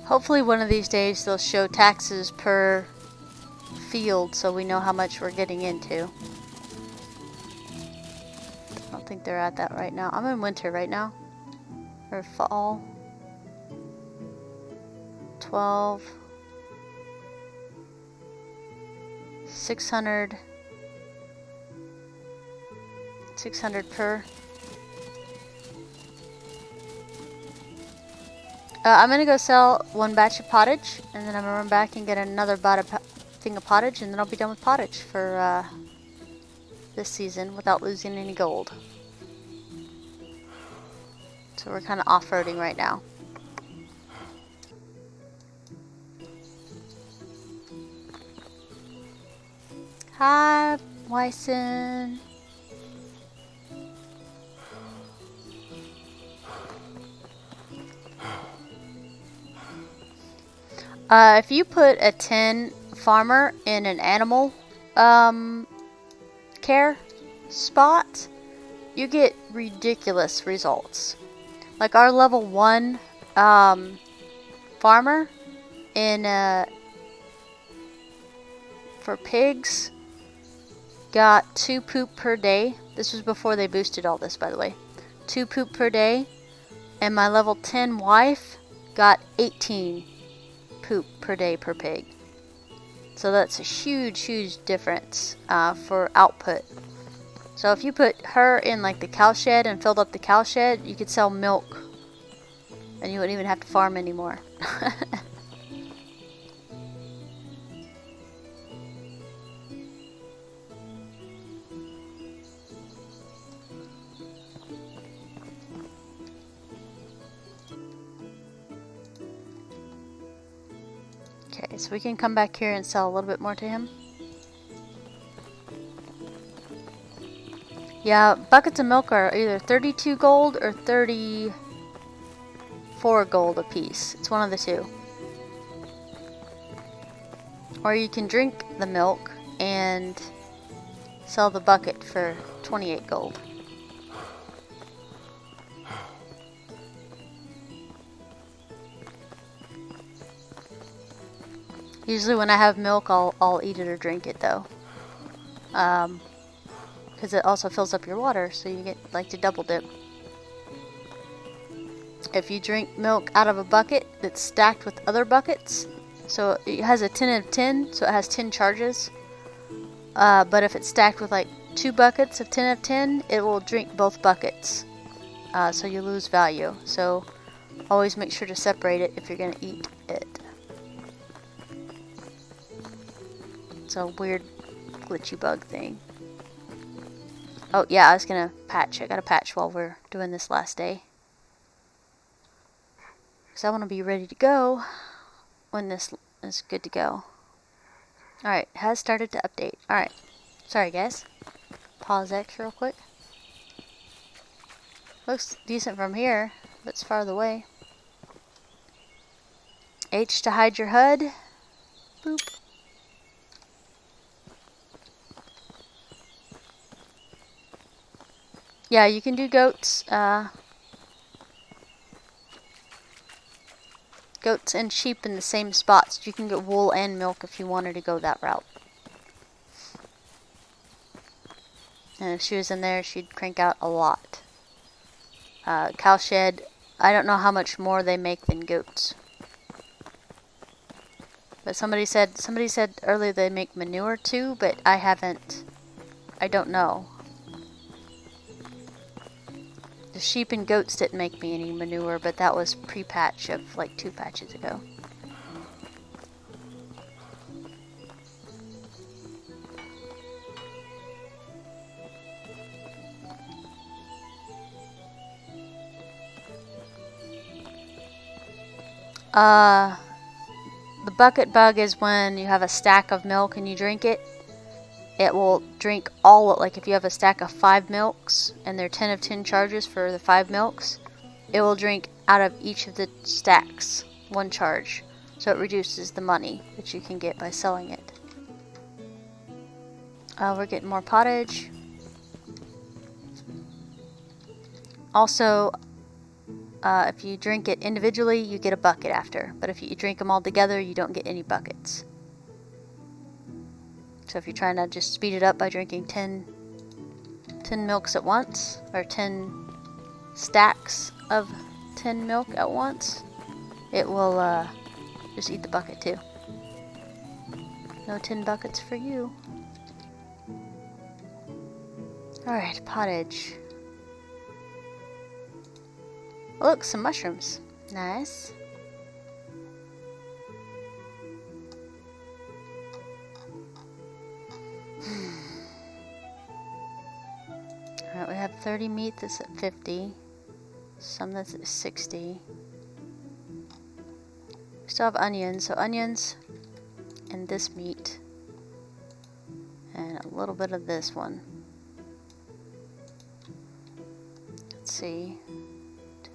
Hopefully one of these days they'll show taxes per field so we know how much we're getting into. I don't think they're at that right now. I'm in winter right now. Or fall. 12. 600. 600 per. I'm gonna go sell 1 batch of pottage, and then I'm gonna run back and get another thing of pottage, and then I'll be done with pottage for this season without losing any gold. So we're kind of off-roading right now. Hi, Wyson. If you put a 10 farmer in an animal care spot, you get ridiculous results. Like our level 1 farmer in for pigs got 2 poop per day. This was before they boosted all this, by the way. 2 poop per day, and my level 10 wife got 18 poop per day per pig. So that's a huge difference for output. So if you put her in like the cow shed and filled up the cow shed, you could sell milk and you wouldn't even have to farm anymore. Okay, so we can come back here and sell a little bit more to him. Yeah, buckets of milk are either 32 gold or 34 gold a piece. It's one of the two. Or you can drink the milk and sell the bucket for 28 gold. Usually when I have milk, I'll eat it or drink it though. Because it also fills up your water, so you get like to double dip. If you drink milk out of a bucket that's stacked with other buckets, so it has a 10 of 10, so it has 10 charges. But if it's stacked with like 2 buckets of 10 of 10, it will drink both buckets. So you lose value. So always make sure to separate it if you're going to eat it. It's a weird glitchy bug thing. Oh yeah, I was gonna patch. I gotta patch while we're doing this last day. Because I want to be ready to go when this is good to go. Alright, has started to update. Alright, sorry guys. Pause X real quick. Looks decent from here, but it's farther away. H to hide your HUD. Boop. Yeah, you can do goats. Goats and sheep in the same spots. You can get wool and milk if you wanted to go that route. And if she was in there, she'd crank out a lot. Cow shed, I don't know how much more they make than goats. But somebody said earlier they make manure too, but I don't know. The sheep and goats didn't make me any manure, but that was pre-patch of like 2 patches ago. The bucket bug is when you have a stack of milk and you drink it. It will drink all, like if you have a stack of 5 milks and they're 10 of 10 charges for the 5 milks, it will drink out of each of the stacks 1 charge. So it reduces the money that you can get by selling it. We're getting more pottage. Also, if you drink it individually, you get a bucket after. But if you drink them all together, you don't get any buckets. So if you're trying to just speed it up by drinking 10 milks at once, or 10 stacks of 10 milk at once, it will just eat the bucket too. No 10 buckets for you. Alright, pottage. Look, some mushrooms. Nice. Alright, we have 30 meat that's at 50. Some that's at 60. We still have onions, so onions and this meat. And a little bit of this one. Let's see.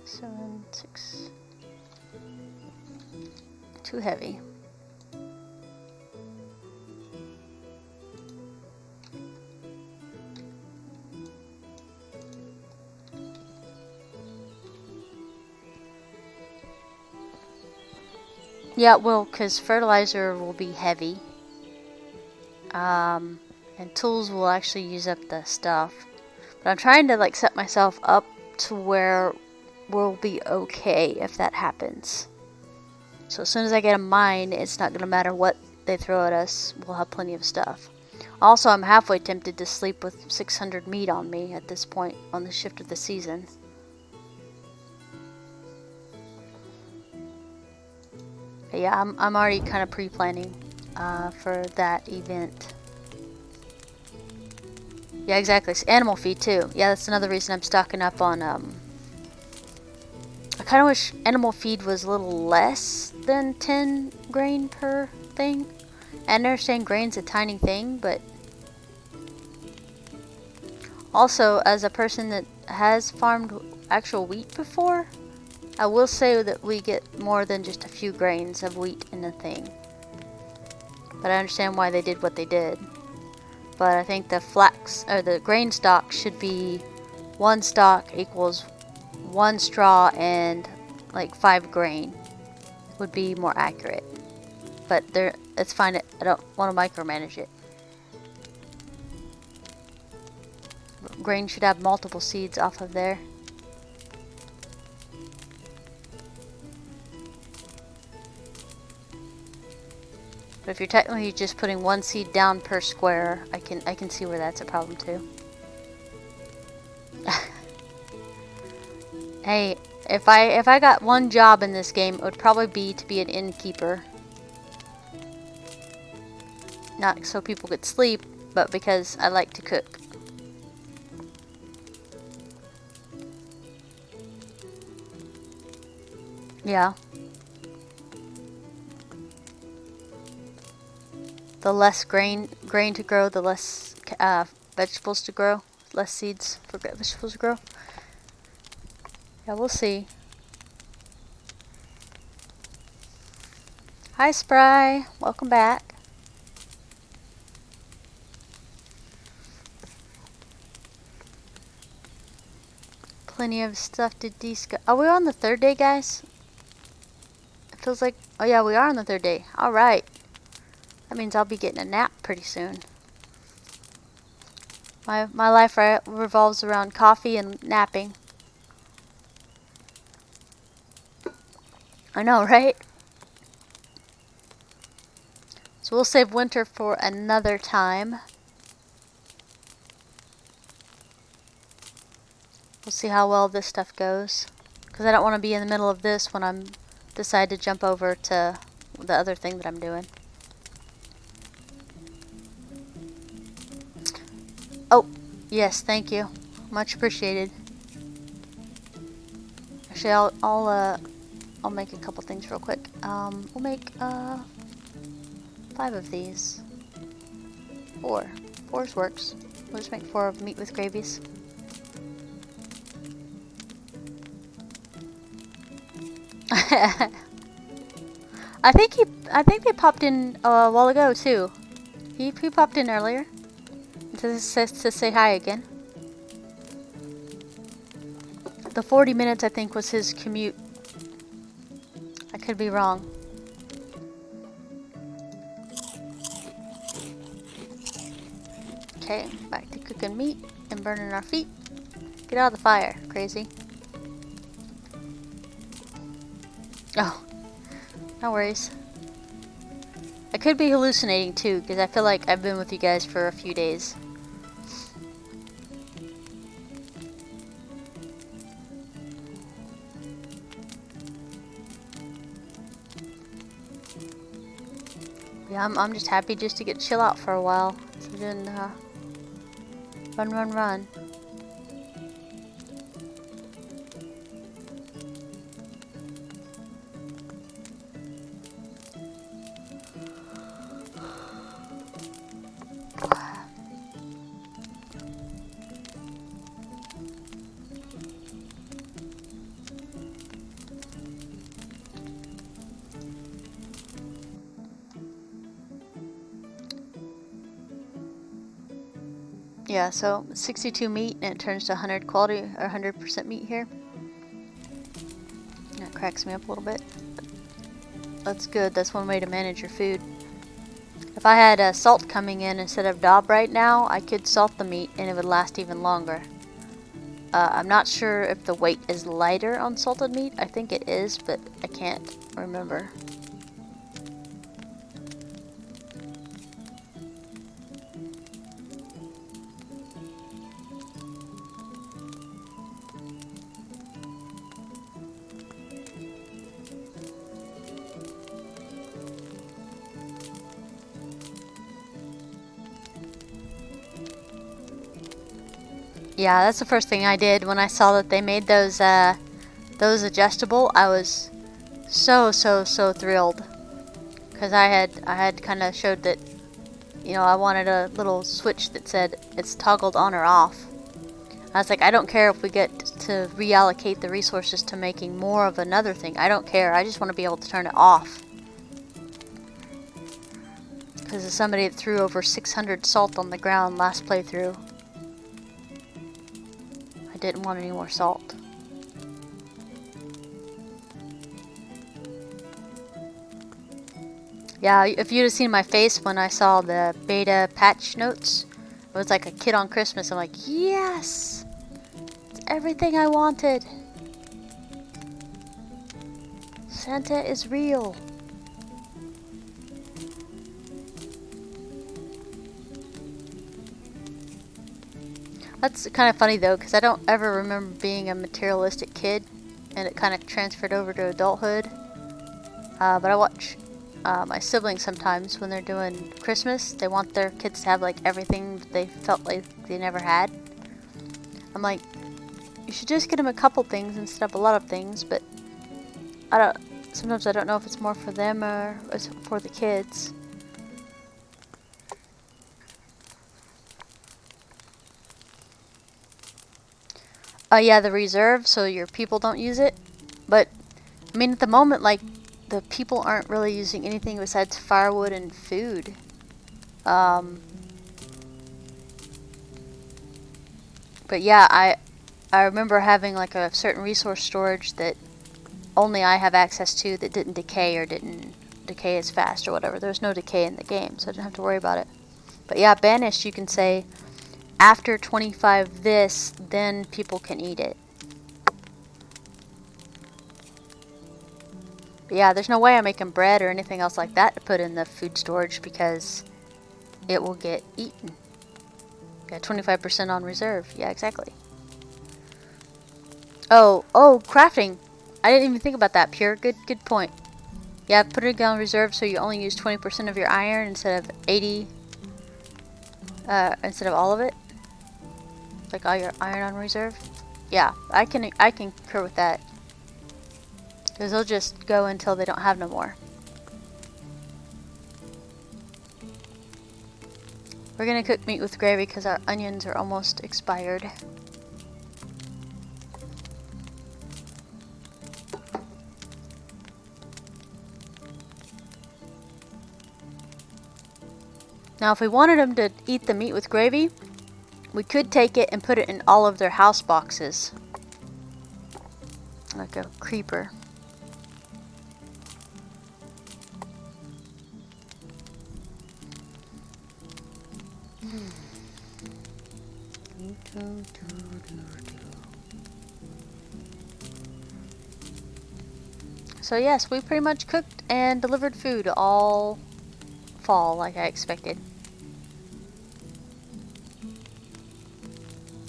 7, 6. Too heavy. Yeah, it will, because fertilizer will be heavy. And tools will actually use up the stuff. But I'm trying to like set myself up to where we'll be okay if that happens. So as soon as I get a mine, it's not going to matter what they throw at us. We'll have plenty of stuff. Also, I'm halfway tempted to sleep with 600 meat on me at this point on the shift of the season. But yeah, I'm already kind of pre-planning for that event. Yeah, exactly. It's animal feed too. Yeah, that's another reason I'm stocking up on. I kind of wish animal feed was a little less than 10 grain per thing. I understand grain's a tiny thing, but also as a person that has farmed actual wheat before, I will say that we get more than just a few grains of wheat in a thing. But I understand why they did what they did. But I think the flax or the grain stock should be 1 stalk equals 1 straw and like 5 grain would be more accurate. But it's fine. I don't want to micromanage it. Grain should have multiple seeds off of there. But if you're technically just putting 1 seed down per square, I can see where that's a problem too. Hey, if I got one job in this game, it would probably be to be an innkeeper. Not so people could sleep, but because I like to cook. Yeah. The less grain to grow, the less vegetables to grow. Less seeds for vegetables to grow. Yeah, we'll see. Hi, Spry. Welcome back. Plenty of stuff to discuss. Are we on the 3rd day, guys? It feels like... Oh, yeah, we are on the 3rd day. All right. That means I'll be getting a nap pretty soon. My life revolves around coffee and napping. I know, right? So we'll save winter for another time. We'll see how well this stuff goes. Because I don't want to be in the middle of this when I'm decide to jump over to the other thing that I'm doing. Oh, yes, thank you. Much appreciated. Actually, I'll make a couple things real quick. We'll make 5 of these. 4. 4's works. We'll just make 4 of meat with gravies. I think they popped in a while ago too. He popped in earlier to say hi again. The 40 minutes I think was his commute. I could be wrong. Okay, back to cooking meat and burning our feet. Get out of the fire, crazy. Oh, no worries. I could be hallucinating too, because I feel like I've been with you guys for a few days. Yeah, I'm just happy just to get chill out for a while. So then, run. Yeah, so 62 meat and it turns to 100 quality or 100% meat here. That cracks me up a little bit. That's good. That's one way to manage your food. If I had salt coming in instead of daub right now, I could salt the meat and it would last even longer. I'm not sure if the weight is lighter on salted meat. I think it is, but I can't remember. Yeah, that's the first thing I did when I saw that they made those adjustable. I was so thrilled, because I had kind of showed that, you know, I wanted a little switch that said it's toggled on or off. I was like, I don't care if we get to reallocate the resources to making more of another thing. I don't care. I just want to be able to turn it off. Because as somebody that threw over 600 salt on the ground last playthrough, I didn't want any more salt. Yeah, if you'd have seen my face when I saw the beta patch notes, it was like a kid on Christmas. I'm like, yes! It's everything I wanted. Santa is real. That's kind of funny though, because I don't ever remember being a materialistic kid, and it kind of transferred over to adulthood. But I watch my siblings sometimes when they're doing Christmas. They want their kids to have like everything that they felt like they never had. I'm like, you should just get them a couple things instead of a lot of things. But sometimes I don't know if it's more for them or it's for the kids. Yeah, the reserve, so your people don't use it. But, I mean, at the moment, like, the people aren't really using anything besides firewood and food. But yeah, I remember having, like, a certain resource storage that only I have access to that didn't decay or didn't decay as fast or whatever. There was no decay in the game, so I didn't have to worry about it. But yeah, banished, you can say, after 25 this, then people can eat it. But yeah, there's no way I'm making bread or anything else like that to put in the food storage because it will get eaten. Yeah, 25% on reserve. Yeah, exactly. Oh, crafting. I didn't even think about that, Pure. Good point. Yeah, put it on reserve so you only use 20% of your iron instead of 80, instead of all of it. Like all your iron on reserve. Yeah, I can concur with that. Because they'll just go until they don't have no more. We're gonna cook meat with gravy because our onions are almost expired. Now if we wanted them to eat the meat with gravy, we could take it and put it in all of their house boxes. Like a creeper. So yes, we pretty much cooked and delivered food all fall like I expected.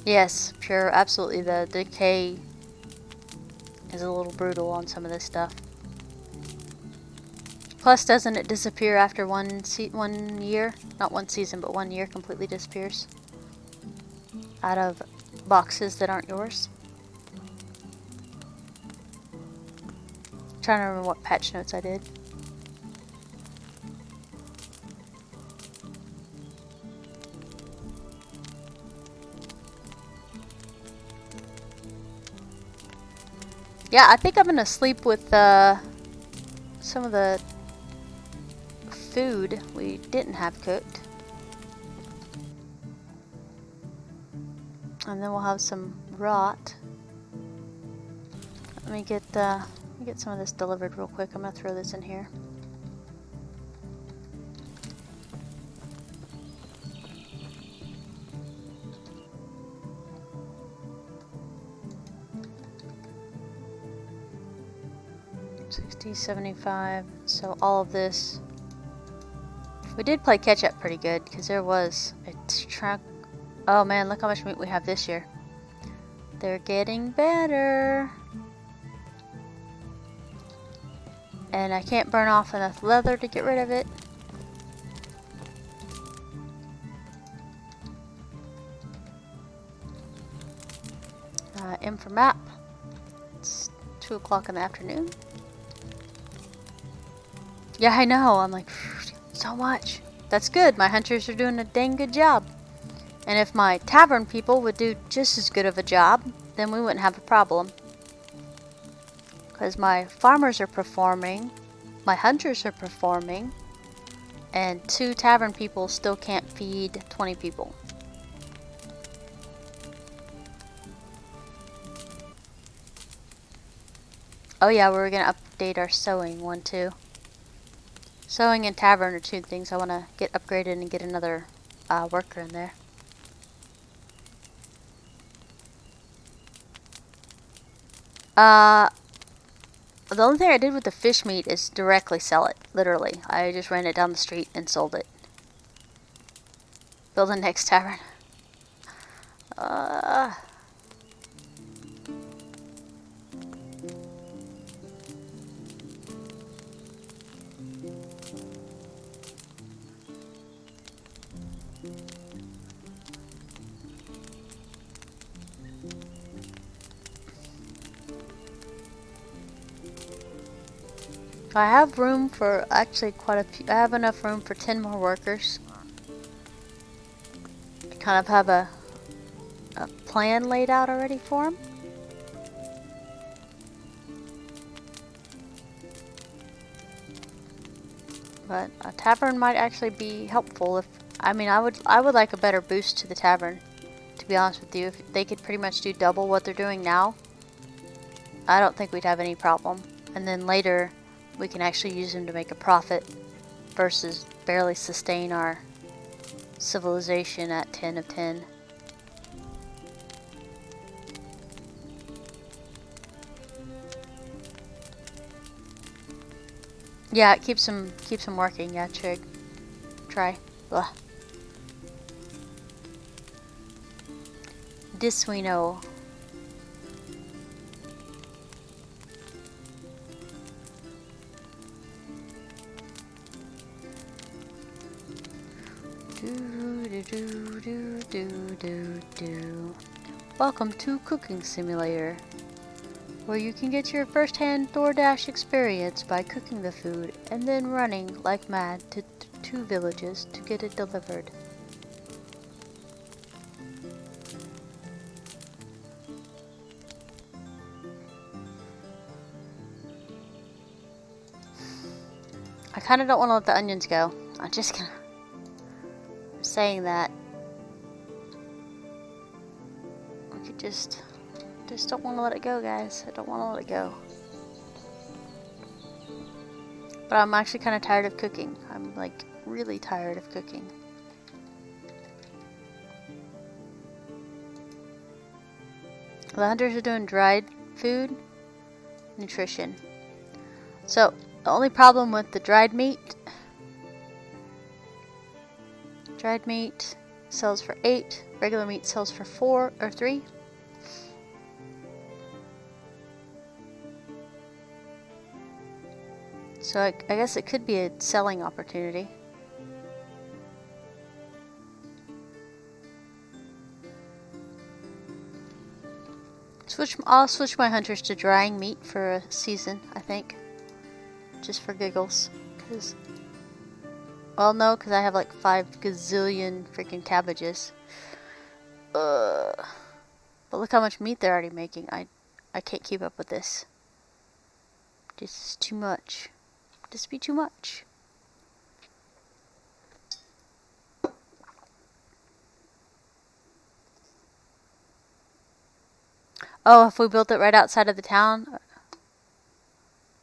Yes, Pure, absolutely. The decay is a little brutal on some of this stuff. Plus, doesn't it disappear after one year? Not one season, but 1 year completely disappears out of boxes that aren't yours. I'm trying to remember what patch notes I did. Yeah, I think I'm gonna sleep with some of the food we didn't have cooked. And then we'll have some rot. Let me get some of this delivered real quick. I'm gonna throw this in here. $60, $75. So all of this. We did play catch up pretty good because there was a truck. Oh man, look how much meat we have this year. They're getting better. And I can't burn off enough leather to get rid of it. M for map. It's 2 o'clock in the afternoon. Yeah, I know. I'm like, so much. That's good. My hunters are doing a dang good job. And if my tavern people would do just as good of a job, then we wouldn't have a problem. Because my farmers are performing, my hunters are performing, and 2 tavern people still can't feed 20 people. Oh yeah, we're going to update our sewing one too. Sewing and tavern are 2 things I want to get upgraded and get another worker in there. The only thing I did with the fish meat is directly sell it, literally. I just ran it down the street and sold it. Build the next tavern. I have room for actually quite a few. I have enough room for 10 more workers. I kind of have a plan laid out already for them. But a tavern might actually be helpful if, I mean, I would like a better boost to the tavern, to be honest with you. If they could pretty much do double what they're doing now, I don't think we'd have any problem. And then later, we can actually use them to make a profit versus barely sustain our civilization at 10 of 10. Yeah, it keeps them working. Yeah, Trig. Try. Ugh. This we know. Do. Welcome to Cooking Simulator, where you can get your first-hand DoorDash experience by cooking the food and then running like mad to 2 villages to get it delivered. I kind of don't want to let the onions go. I'm just gonna... I'm saying that. We could just don't want to let it go, guys. I don't want to let it go. But I'm actually kind of tired of cooking. I'm like really tired of cooking. The hunters are doing dried food, nutrition. So the only problem with the dried meat sells for 8, regular meat sells for 4 or 3. So I guess it could be a selling opportunity. I'll switch my hunters to drying meat for a season, I think. Just for giggles. Well, no, because I have like 5 gazillion freaking cabbages. But look how much meat they're already making. I can't keep up with this. This is too much. This be too much. Oh, if we built it right outside of the town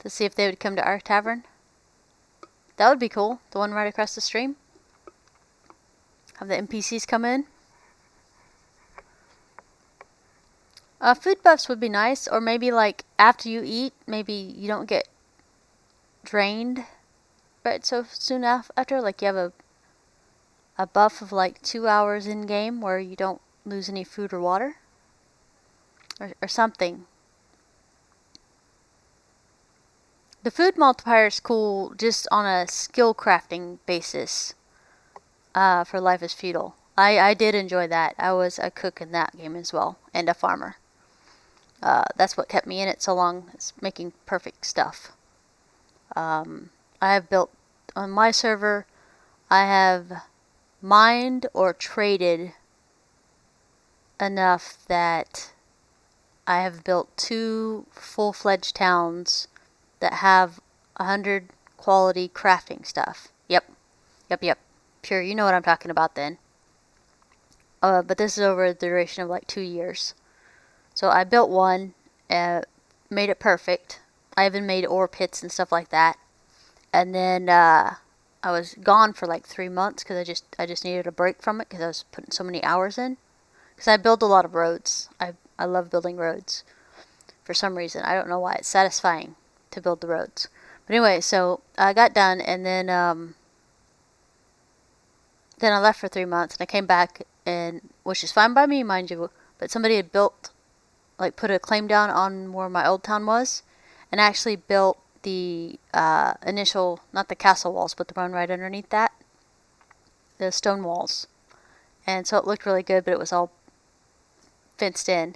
to see if they would come to our tavern. That would be cool. The one right across the stream. Have the NPCs come in. Food buffs would be nice, or maybe like after you eat, maybe you don't get drained right so soon after. Like you have a buff of like 2 hours in game where you don't lose any food or water, or something. The food multiplier is cool just on a skill crafting basis. For Life is Feudal. I did enjoy that. I was a cook in that game as well, and a farmer. that's what kept me in it so long. It's making perfect stuff. I have built on my server. I have mined or traded enough that I have built 2 full-fledged towns that have 100 quality crafting stuff. Yep. Pure, you know what I'm talking about then. But this is over the duration of like 2 years. So I built one, made it perfect. I even made ore pits and stuff like that. And then I was gone for like 3 months because I just needed a break from it because I was putting so many hours in. Because I build a lot of roads. I love building roads for some reason. I don't know why. It's satisfying to build the roads. But anyway, so I got done, and then I left for 3 months, and I came back, and which is fine by me, mind you. But somebody had built, like, put a claim down on where my old town was, and actually built the initial, not the castle walls, but the one right underneath that, the stone walls. And so it looked really good, but it was all fenced in.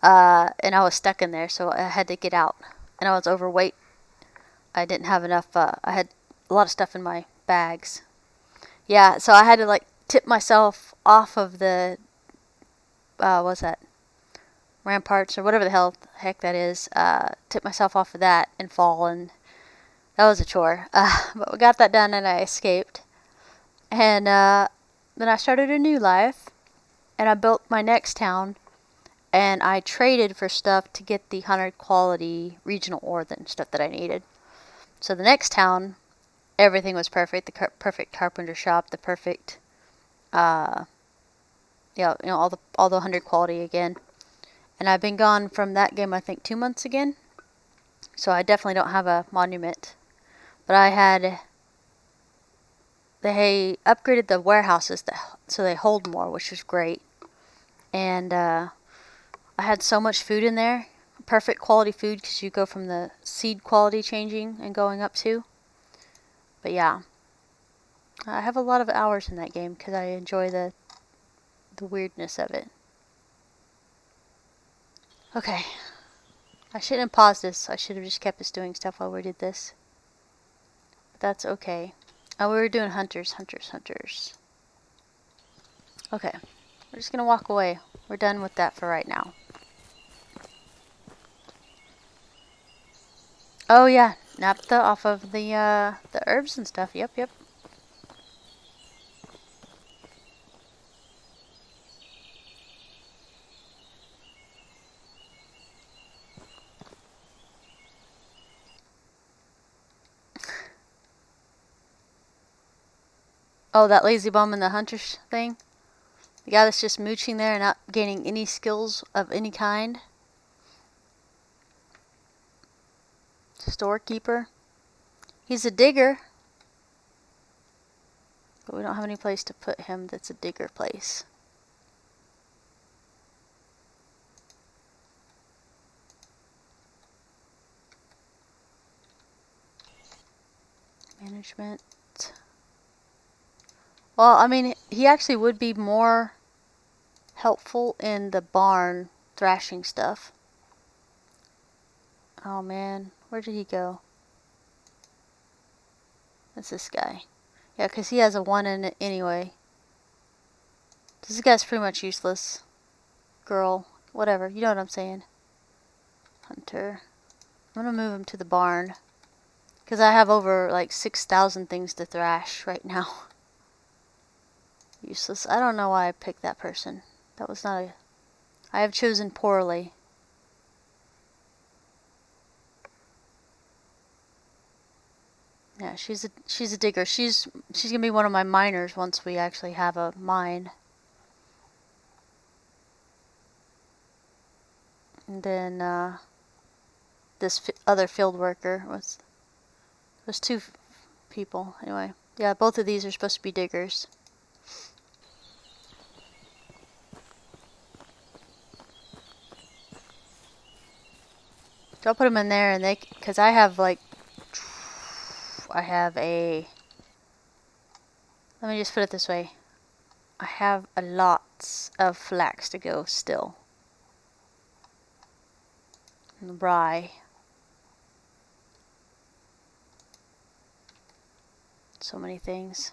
And I was stuck in there, so I had to get out. And I was overweight. I didn't have enough, I had a lot of stuff in my bags. Yeah, so I had to, like, tip myself off of the, what's that? Ramparts, or whatever the heck that is. Tip myself off of that and fall, and that was a chore. But we got that done, and I escaped. And then I started a new life, and I built my next town, and I traded for stuff to get the 100 quality regional ore and stuff that I needed. So the next town, everything was perfect. The perfect carpenter shop, the perfect, all the 100 quality again. And I've been gone from that game, I think, 2 months again. So I definitely don't have a monument. But they upgraded the warehouses so they hold more, which is great. And I had so much food in there. Perfect quality food, because you go from the seed quality changing and going up to. But yeah, I have a lot of hours in that game because I enjoy the weirdness of it. Okay, I shouldn't have paused this. I should have just kept us doing stuff while we did this. But that's okay. Oh, we were doing hunters. Okay, we're just gonna walk away. We're done with that for right now. Oh yeah, naphtha off of the herbs and stuff. Yep. Oh, that lazy bum in the hunters thing? The guy that's just mooching there and not gaining any skills of any kind? Storekeeper? He's a digger. But we don't have any place to put him that's a digger place. Management. Well, I mean, he actually would be more helpful in the barn thrashing stuff. Oh man, where did he go? That's this guy. Yeah, because he has a 1 in it anyway. This guy's pretty much useless. Girl, whatever, you know what I'm saying. Hunter. I'm gonna move him to the barn. Because I have over like 6,000 things to thrash right now. Useless. I don't know why I picked that person. That was not a... I have chosen poorly. Yeah, she's a digger. She's gonna be one of my miners once we actually have a mine. And then this other field worker was 2 people anyway. Yeah, both of these are supposed to be diggers. So I'll put them in there, and because I have like, let me just put it this way. I have a lot of flax to go still. And rye. So many things.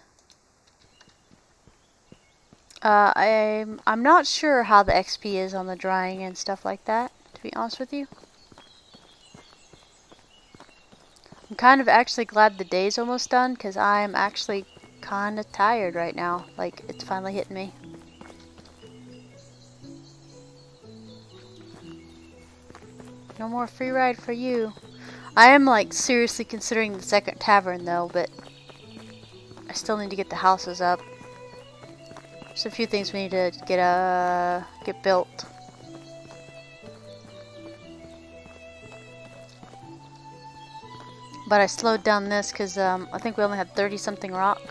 I'm not sure how the XP is on the drying and stuff like that, to be honest with you. I'm kind of actually glad the day's almost done, because I'm actually kind of tired right now. Like, it's finally hitting me. No more free ride for you. I am, like, seriously considering the second tavern, though, but I still need to get the houses up. There's a few things we need to get built. But I slowed down this because I think we only had 30-something rock.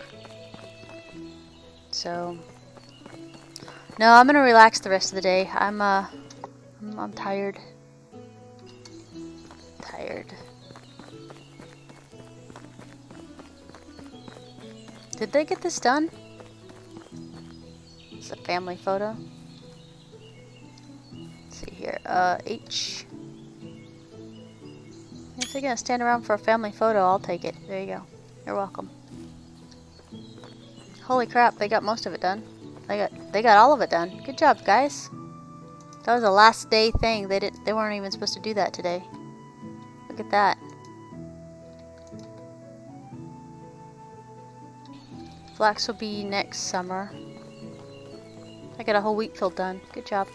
So no, I'm gonna relax the rest of the day. I'm tired. Did they get this done? It's a family photo. Let's see here. H. If they're gonna stand around for a family photo, I'll take it. There you go. You're welcome. Holy crap, they got most of it done. They got all of it done. Good job, guys. That was a last day thing. They weren't even supposed to do that today. Look at that. Flax will be next summer. I got a whole wheat field done. Good job.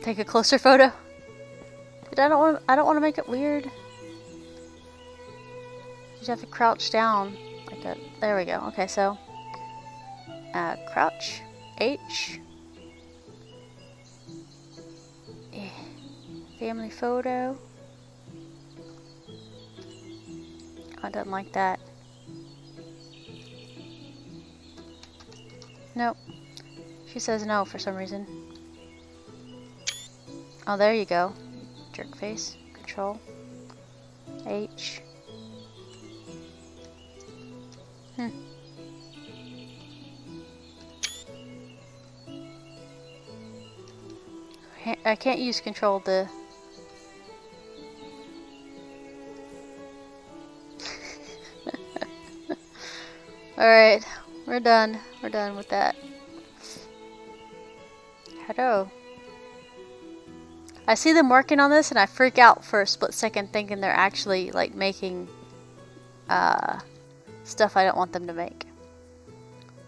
Take a closer photo. Dude, I don't want to make it weird. You just have to crouch down like that. There we go. Okay, so crouch H. Family photo. Oh, it doesn't like that. Nope. She says no for some reason. Oh, there you go. Jerk face. Control. H. I can't use control to... Alright, we're done. We're done with that. Hello. I see them working on this and I freak out for a split second thinking they're actually like making stuff I don't want them to make.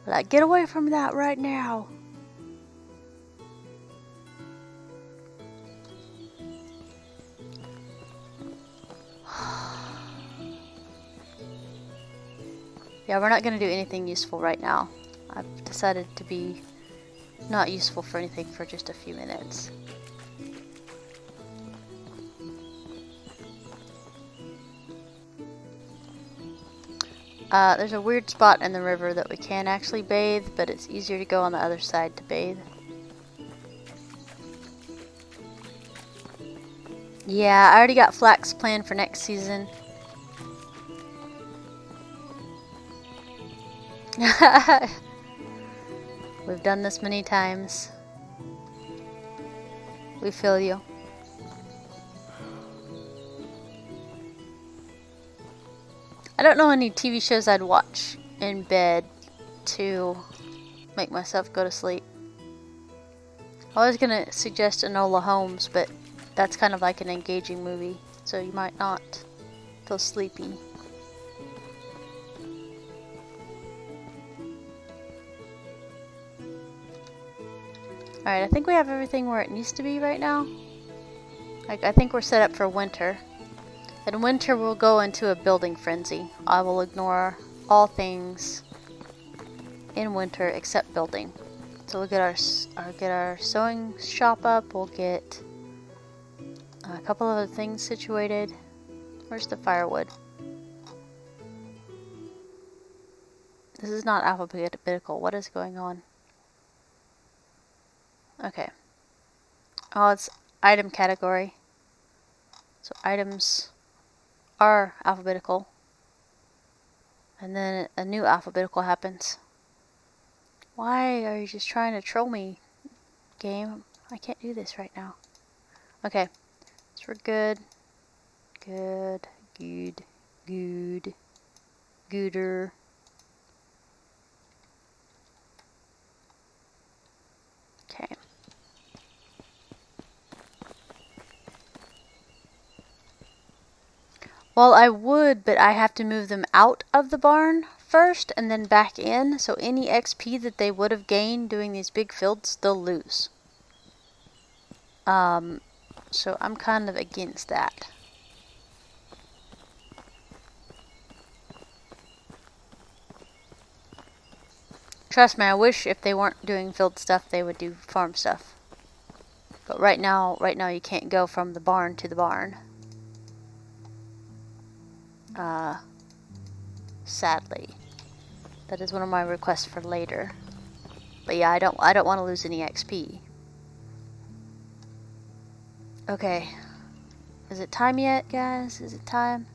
Like, get away from that right now. Yeah, we're not going to do anything useful right now. I've decided to be not useful for anything for just a few minutes. There's a weird spot in the river that we can actually bathe, but it's easier to go on the other side to bathe. Yeah, I already got flax planned for next season. We've done this many times. We feel you. I don't know any TV shows I'd watch in bed to make myself go to sleep. I was gonna suggest Enola Holmes, but that's kind of like an engaging movie, so you might not feel sleepy. Alright, I think we have everything where it needs to be right now. Like, I think we're set up for winter. In winter, we'll go into a building frenzy. I will ignore all things in winter except building. So we'll get our sewing shop up. We'll get a couple other things situated. Where's the firewood? This is not alphabetical. What is going on? Okay. Oh, it's item category. So items are alphabetical. And then a new alphabetical happens. Why are you just trying to troll me, game? I can't do this right now. Okay, so we're good. Good. Good. Good. Gooder. Okay. Well, I would, but I have to move them out of the barn first and then back in, so any XP that they would have gained doing these big fields, they'll lose. So I'm kind of against that. Trust me, I wish if they weren't doing field stuff, they would do farm stuff. But right now you can't go from the barn to the barn. Sadly. That is one of my requests for later. But yeah, I don't want to lose any XP. Okay. Is it time yet, guys? Is it time?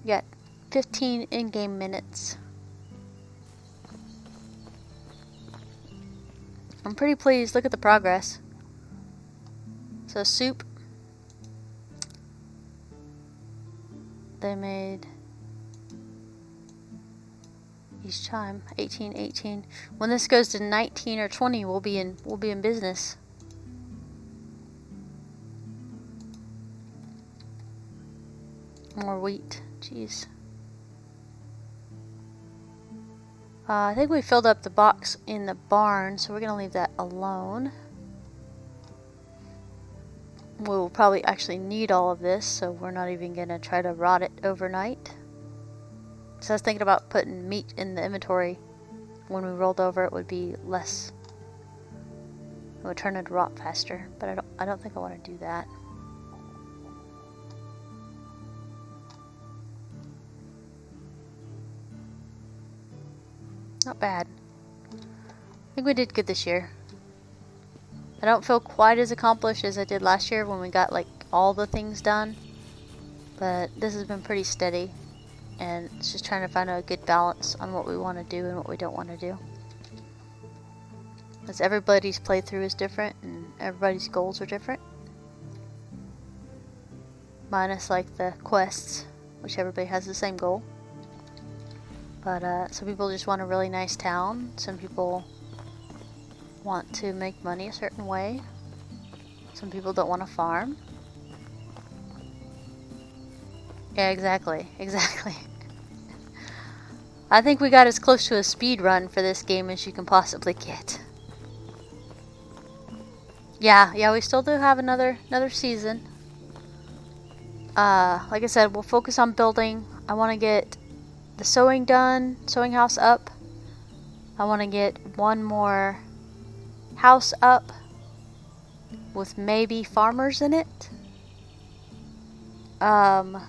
We got 15 in-game minutes. I'm pretty pleased. Look at the progress. So soup. They made each time 18, 18. When this goes to 19 or 20, we'll be in business. More wheat. Jeez. I think we filled up the box in the barn, so we're gonna leave that alone. We'll probably actually need all of this, so we're not even gonna try to rot it overnight. So I was thinking about putting meat in the inventory. When we rolled over, it would be less. It would turn into rot faster, but I don't think I want to do that. Not bad. I think we did good this year. I don't feel quite as accomplished as I did last year when we got like all the things done, but this has been pretty steady, and it's just trying to find a good balance on what we want to do and what we don't want to do. Because everybody's playthrough is different and everybody's goals are different. Minus like the quests, which everybody has the same goal. But some people just want a really nice town. Some people want to make money a certain way. Some people don't want to farm. Yeah, exactly. I think we got as close to a speed run for this game as you can possibly get. Yeah, we still do have another season. Like I said, we'll focus on building. I want to get the sewing done, sewing house up. I want to get one more house up with maybe farmers in it. And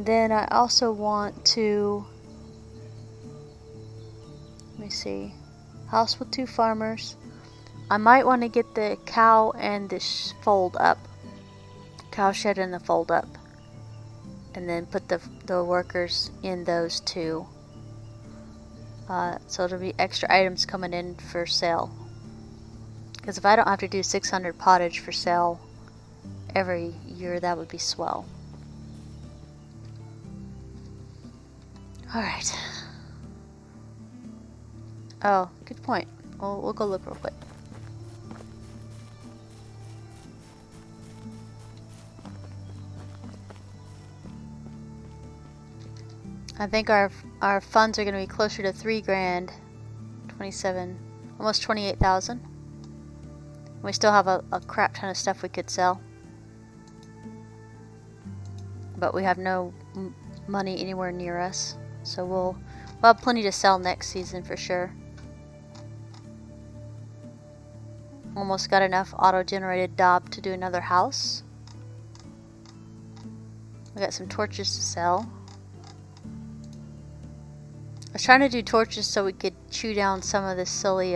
then I also want to, let me see, house with 2 farmers. I might want to get the cow and the fold up. Cow shed and the fold up. And then put the workers in those 2. So it'll be extra items coming in for sale. Because if I don't have to do 600 pottage for sale every year, that would be swell. Alright. Oh, good point. We'll go look real quick. I think our funds are going to be closer to 3 grand, 27, almost 28,000. We still have a crap ton of stuff we could sell, but we have no money anywhere near us, so we'll have plenty to sell next season for sure. Almost got enough auto-generated daub to do another house. We got some torches to sell. I was trying to do torches so we could chew down some of this silly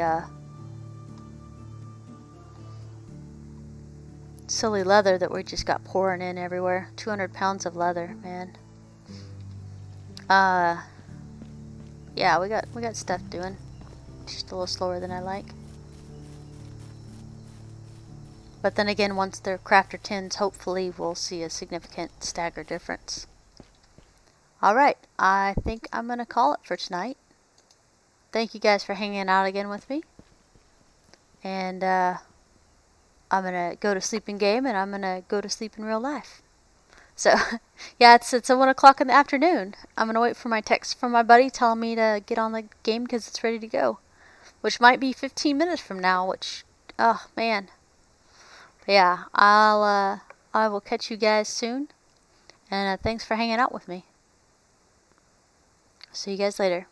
leather that we just got pouring in everywhere. 200 pounds of leather, man. Yeah, we got stuff doing. Just a little slower than I like. But then again, once they're crafter 10s, hopefully we'll see a significant stagger difference. Alright, I think I'm going to call it for tonight. Thank you guys for hanging out again with me. And I'm going to go to sleep in game, and I'm going to go to sleep in real life. So, yeah, it's 1 o'clock in the afternoon. I'm going to wait for my text from my buddy telling me to get on the game because it's ready to go. Which might be 15 minutes from now, which, oh, man. But yeah, I will catch you guys soon. And thanks for hanging out with me. See you guys later.